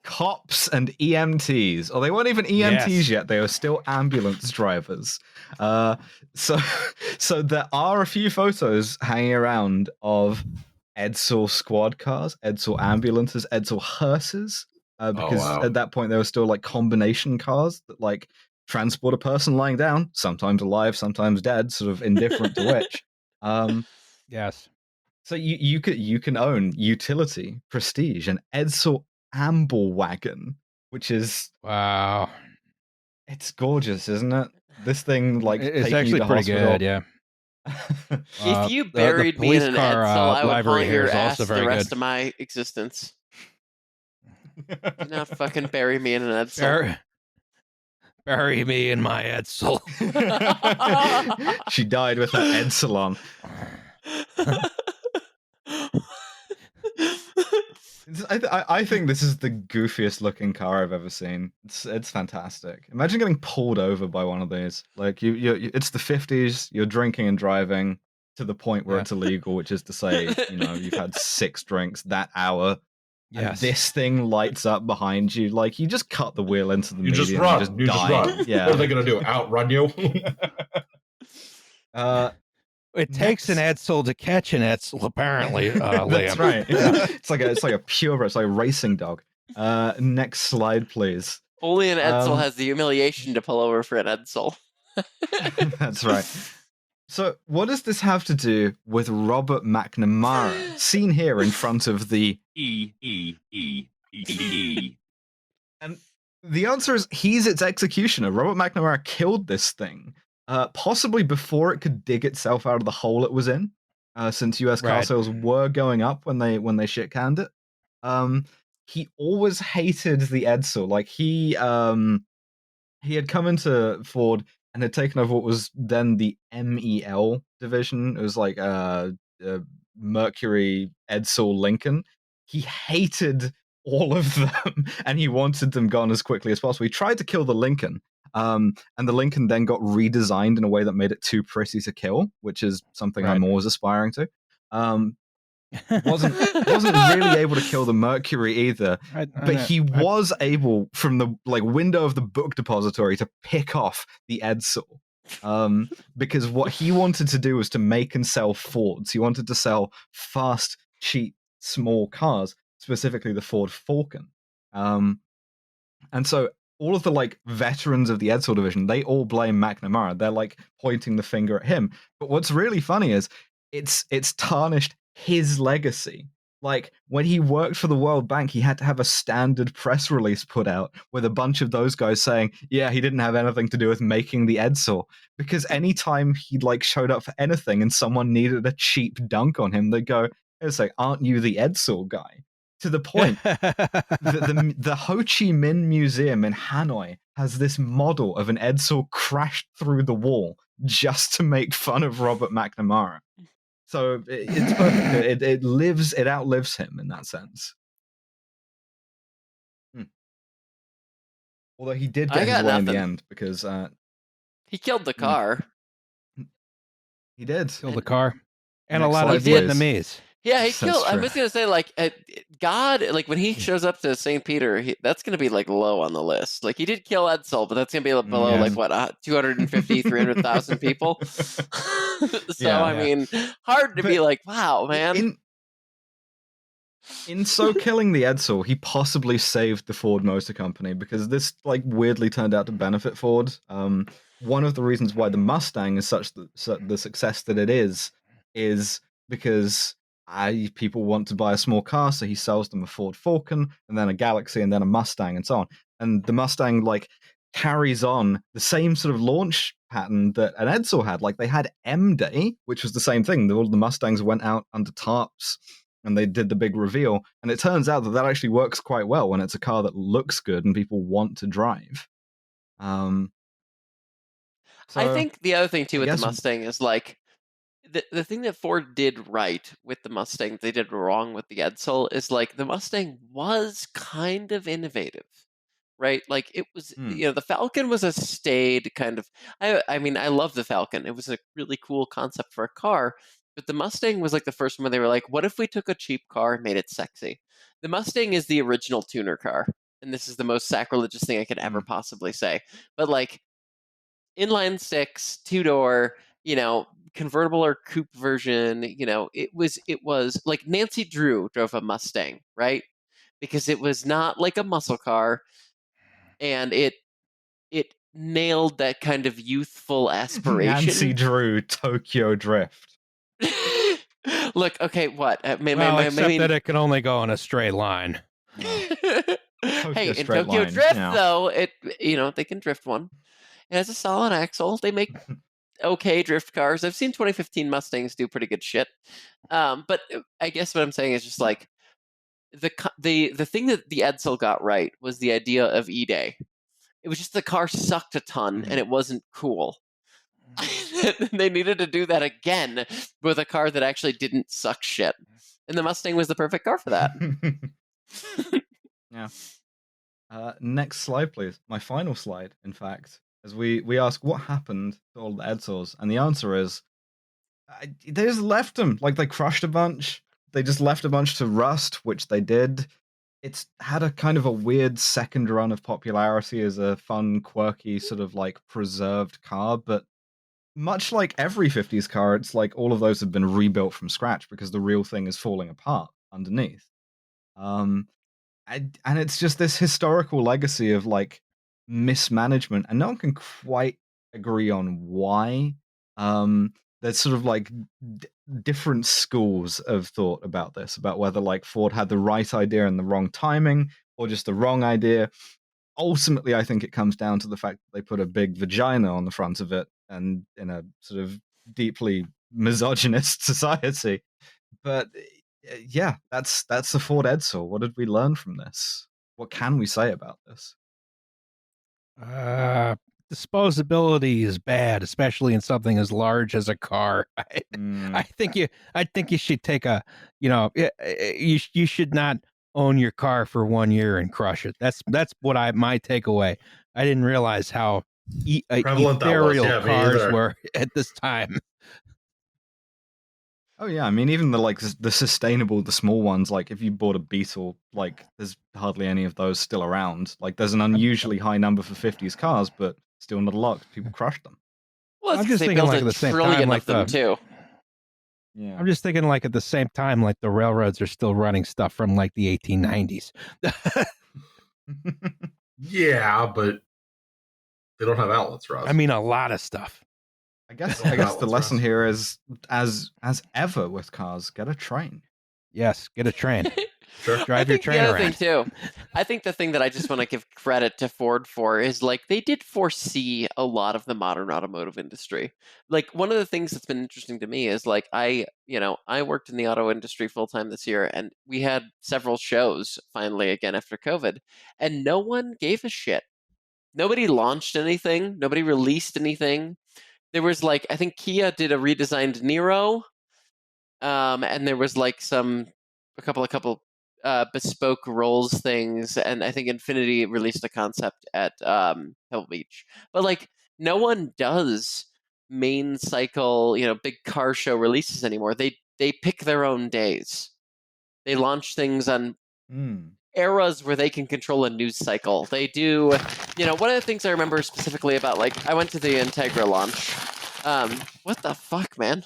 Cops and EMTs. Oh, they weren't even EMTs yet. They were still ambulance drivers. So there are a few photos hanging around of Edsel squad cars, Edsel ambulances, Edsel hearses. Because at that point there were still combination cars that transport a person lying down, sometimes alive, sometimes dead, sort of indifferent to which. Yes. So you can own utility, prestige, an Edsel amble wagon, which is wow. It's gorgeous, isn't it? This thing like It's taking you actually to pretty hospital. good, yeah. If you The buried me in police an car Edsel, I would library haunt here your is ass also the very rest good. of my existence. Do not fucking bury me in an Edsel. Bury me in my Edsel. She died with her Edsel on. I think this is the goofiest looking car I've ever seen. It's fantastic. Imagine getting pulled over by one of these. Like it's the 50s. You're drinking and driving to the point where Yeah. it's illegal, which is to say, you've had 6 drinks that hour. Yes. And this thing lights up behind you. Like you just cut the wheel into the You just median run. and You just run. Yeah. What are they gonna do? Outrun you? It takes an Edsel to catch an Edsel, apparently. That's Liam. right. It's like a pure. It's like a racing dog. Next slide, please. Only an Edsel has the humiliation to pull over for an Edsel. That's right. So, what does this have to do with Robert McNamara, seen here in front of the E? And the answer is he's its executioner. Robert McNamara killed this thing, possibly before it could dig itself out of the hole it was in, since U.S. car sales were going up when they shit canned it. He always hated the Edsel. Like he had come into Ford and had taken over what was then the MEL division. It was like Mercury, Edsel, Lincoln. He hated all of them and he wanted them gone as quickly as possible. He tried to kill the Lincoln, and the Lincoln then got redesigned in a way that made it too pretty to kill, which is something I'm always aspiring to. Wasn't really able to kill the Mercury either, but he was able from the window of the book depository to pick off the Edsel, because what he wanted to do was to make and sell Fords. He wanted to sell fast, cheap, small cars, specifically the Ford Falcon, and so all of the veterans of the Edsel division, they all blame McNamara. They're pointing the finger at him. But what's really funny is it's tarnished his legacy. Like when he worked for the World Bank, he had to have a standard press release put out with a bunch of those guys saying, yeah, he didn't have anything to do with making the Edsel. Because anytime he showed up for anything and someone needed a cheap dunk on him, they'd go, it's like, aren't you the Edsel guy? To the point, the Ho Chi Minh Museum in Hanoi has this model of an Edsel crashed through the wall just to make fun of Robert McNamara. So it's perfect. It outlives him in that sense. Although he did get his way in the end because he killed the car. He did kill the car and Next a lot of Vietnamese. Yeah, he killed. I was gonna say, God, when he shows up to St. Peter, that's gonna be low on the list. He did kill Edsel, but that's gonna be below 250, 300,000 people. I mean, hard to be wow, man. In so killing the Edsel, he possibly saved the Ford Motor Company because this weirdly turned out to benefit Ford. One of the reasons why the Mustang is such the success that it is because people want to buy a small car, so he sells them a Ford Falcon, and then a Galaxy, and then a Mustang, and so on. And the Mustang carries on the same sort of launch pattern that an Edsel had. They had M Day, which was the same thing. All the Mustangs went out under tarps, and they did the big reveal. And it turns out that actually works quite well when it's a car that looks good and people want to drive. I think the other thing too with the Mustang is the thing that Ford did right with the Mustang, they did wrong with the Edsel, is the Mustang was kind of innovative, right? It was, the Falcon was a staid kind of. I mean, I love the Falcon. It was a really cool concept for a car, but the Mustang was the first one where they were what if we took a cheap car and made it sexy? The Mustang is the original tuner car, and this is the most sacrilegious thing I could ever possibly say. But inline six, 2-door, convertible or coupe version, it was Nancy Drew drove a Mustang, right? Because it was not a muscle car, and it nailed that kind of youthful aspiration. Nancy Drew Tokyo Drift. Look, okay, what? Except that it can only go in a straight line. Hey, in Tokyo Drift, though, they can drift one. It has a solid axle. They make okay drift cars. I've seen 2015 Mustangs do pretty good shit. But I guess what I'm saying is just like the thing that the Edsel got right was the idea of E-Day. It was just the car sucked a ton and it wasn't cool. They needed to do that again with a car that actually didn't suck shit. And the Mustang was the perfect car for that. Yeah. Next slide, please. My final slide, in fact, as we ask what happened to all the Edsels, and the answer is they just left them. Like, they crushed a bunch. They just left a bunch to rust, which they did. It's had a kind of a weird second run of popularity as a fun, quirky, sort of like preserved car, but much like every 50s car, it's like all of those have been rebuilt from scratch because the real thing is falling apart underneath. And it's just this historical legacy of like mismanagement, and no one can quite agree on why. There's sort of like different schools of thought about this, about whether like Ford had the right idea and the wrong timing, or just the wrong idea. Ultimately, I think it comes down to the fact that they put a big vagina on the front of it, and in a sort of deeply misogynist society. But yeah, that's the Ford Edsel. What did we learn from this? What can we say about this? Disposability is bad, especially in something as large as a car. I think you should take a, you should not own your car for 1 year and crush it. That's what my takeaway. I didn't realize how ethereal cars were at this time. Oh yeah, I mean, even the sustainable, the small ones, like if you bought a Beetle, like there's hardly any of those still around. Like there's an unusually high number for 50s cars, but still not a lot. People crushed them. Well, I'm just thinking like at the same time, like them too. Yeah. I'm just thinking like at the same time, like the railroads are still running stuff from like the 1890s. Yeah, but they don't have outlets, Ross. I mean, a lot of stuff. I guess the lesson here is, as ever with cars, get a train. Yes, get a train. Sure. Drive your train the other around. thing too, I think the thing that I just want to give credit to Ford for is like they did foresee a lot of the modern automotive industry. Like one of the things that's been interesting to me is like I worked in the auto industry full time this year, and we had several shows finally again after COVID, and no one gave a shit. Nobody launched anything. Nobody released anything. There was like, I think Kia did a redesigned Niro, and there was like a couple bespoke Rolls things, and I think Infiniti released a concept at Pebble Beach. But like, no one does main cycle, big car show releases anymore. They pick their own days. They launch things on eras where they can control a news cycle. They do, one of the things I remember specifically about, like, I went to the Integra launch. What the fuck, man?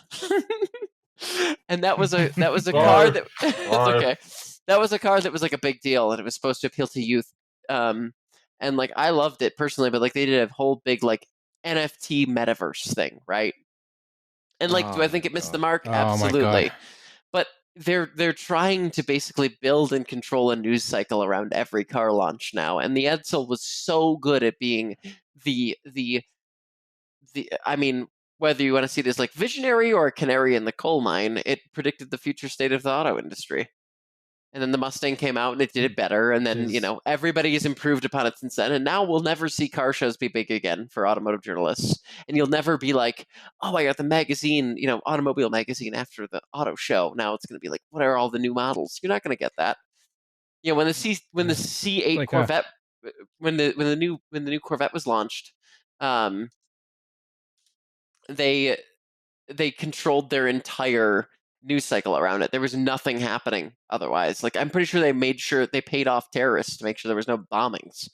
And that was a car that it's okay. That was a car that was like a big deal, and it was supposed to appeal to youth. And like I loved it personally, but like they did a whole big like NFT metaverse thing, right? And like, do I think it missed the mark? Absolutely. But they're trying to basically build and control a news cycle around every car launch now, and the Edsel was so good at being the I mean, whether you want to see this like visionary or a canary in the coal mine, it predicted the future state of the auto industry. And then the Mustang came out and it did it better, and then everybody has improved upon it since then, and now we'll never see car shows be big again for automotive journalists, and you'll never be like, oh, I got the magazine, automobile magazine after the auto show. Now it's going to be like, what are all the new models? You're not going to get that. When the C8 like Corvette, when the new Corvette was launched, they controlled their entire news cycle around it. There was nothing happening otherwise. Like, I'm pretty sure they made sure they paid off terrorists to make sure there was no bombings.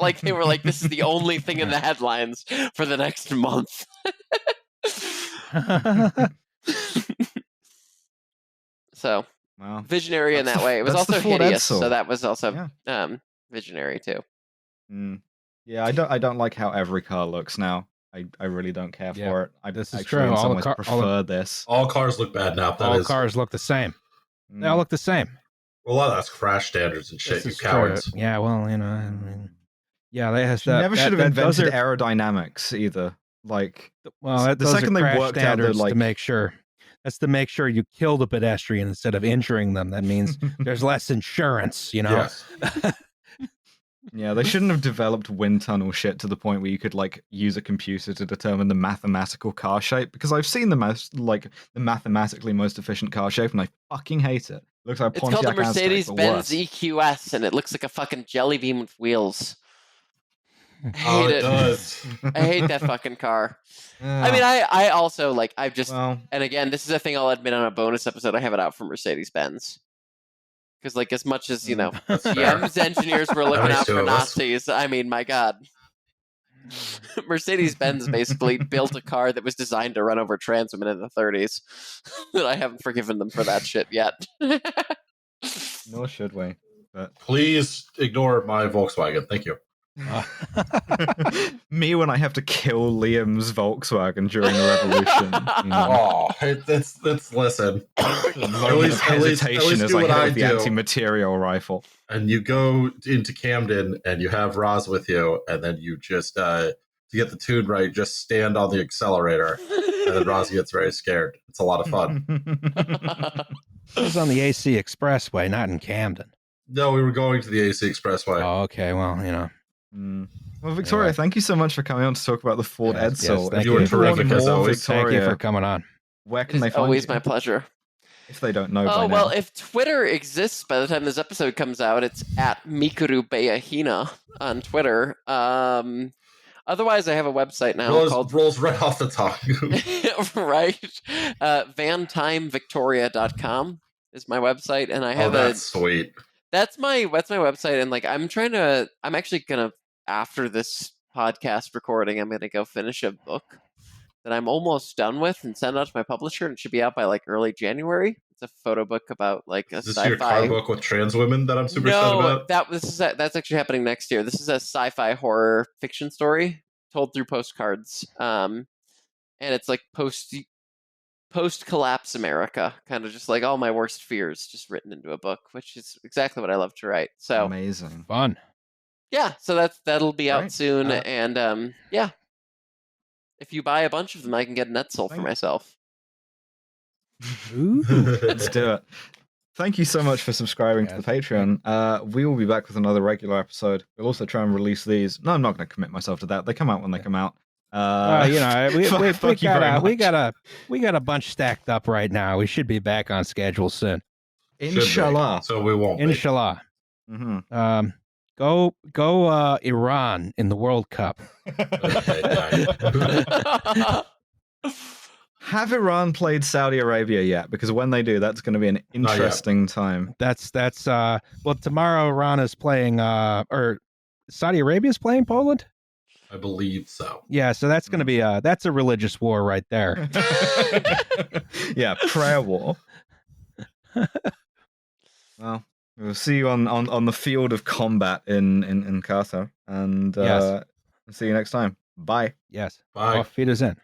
Like, they were like, this is the only thing in the headlines for the next month. So, visionary in that way. It was also hideous, so that was also visionary too. Yeah, I don't like how every car looks now. I really don't care for it. This is true. In some ways prefer this. All cars look bad now. Cars look the same. They all look the same. Well, a lot of that's crash standards and shit, you cowards. True. Yeah, well, I mean, Yeah, they has She never should have those invented are, airDynamics either. Like, well, the those second are they crash worked out the standards like, to make sure. That's to make sure you kill the pedestrian instead of injuring them. That means there's less insurance, you know? Yes. yeah, they shouldn't have developed wind tunnel shit to the point where you could like use a computer to determine the mathematical car shape. Because I've seen the mathematically most efficient car shape, and I fucking hate it. Looks like a It's called the Pontiac Aztek, but Mercedes-Benz worse. EQS, and it looks like a fucking jelly bean with wheels. I Oh, hate it it. does. I hate that fucking car. Yeah. I mean, I also like. I've just, well, and again, this is a thing I'll admit on a bonus episode. I have it out for Mercedes-Benz because, like, as much as you know, That's fair. GM's engineers were looking makes out two for of us. Nazis. I mean, my God. Mercedes-Benz basically built a car that was designed to run over trans women in the 30s. And I haven't forgiven them for that shit yet. nor should we. But Please ignore my Volkswagen. Thank you. me when I have to kill Liam's Volkswagen during the revolution. You know. Oh, it's listen. Moment least- of at least hesitation as do I what hit I with the do. anti-material rifle. And you go into Camden and you have Roz with you, and then you just to get the tune right, just stand on the accelerator, and then Roz gets very scared. It's a lot of fun. It was on the AC Expressway, not in Camden. No, we were going to the AC Expressway. Oh, okay. Well, you know. Well, Victoria, Anyway. thank you so much for coming on to talk about the Ford Yes, Edsel. yes, thank You were you. terrific as More always. Thank Victoria, you for coming on. where can they It's find always you? my pleasure. If they don't know by Oh, now. well, if Twitter exists by the time this episode comes out, it's at Mikuru Beyahina on Twitter. Otherwise, I have a website now called rolls right off the tongue. right. Vantimevictoria.com is my website, and I Oh, have that's sweet. that's my website, and like I'm actually gonna, after this podcast recording, I'm gonna go finish a book that I'm almost done with and send out to my publisher, and it should be out by like early January. It's a photo book about like a Is this your sci-fi car book with trans women that I'm super excited about? that's actually happening next year. This is a sci-fi horror fiction story told through postcards, and it's like post-collapse America, kind of just like all my worst fears just written into a book, which is exactly what I love to write. So Amazing. Fun. yeah, so that'll be out Right. soon, and yeah, if you buy a bunch of them, I can get an Edsel for Thank- myself. Ooh. Let's do it. Thank you so much for subscribing to the Patreon. We will be back with another regular episode. We'll also try and release these. No, I'm not going to commit myself to that. They come out when they come out. You know, we fuck you very much. we got a bunch stacked up right now. We should be back on schedule soon. Should be. Inshallah. So we won't. be. Inshallah. Mhm. Go Iran in the World Cup. Okay, nice. Have Iran played Saudi Arabia yet? Because when they do, that's going to be an Not yet. interesting time. That's well, tomorrow Iran is playing or Saudi Arabia is playing Poland. I believe so. Yeah, so that's going to be that's a religious war right there. Yeah, prayer war. Well, we'll see you on the field of combat in Qatar, and Yes. see you next time. Bye. Yes. Bye. Auf Wiedersehen.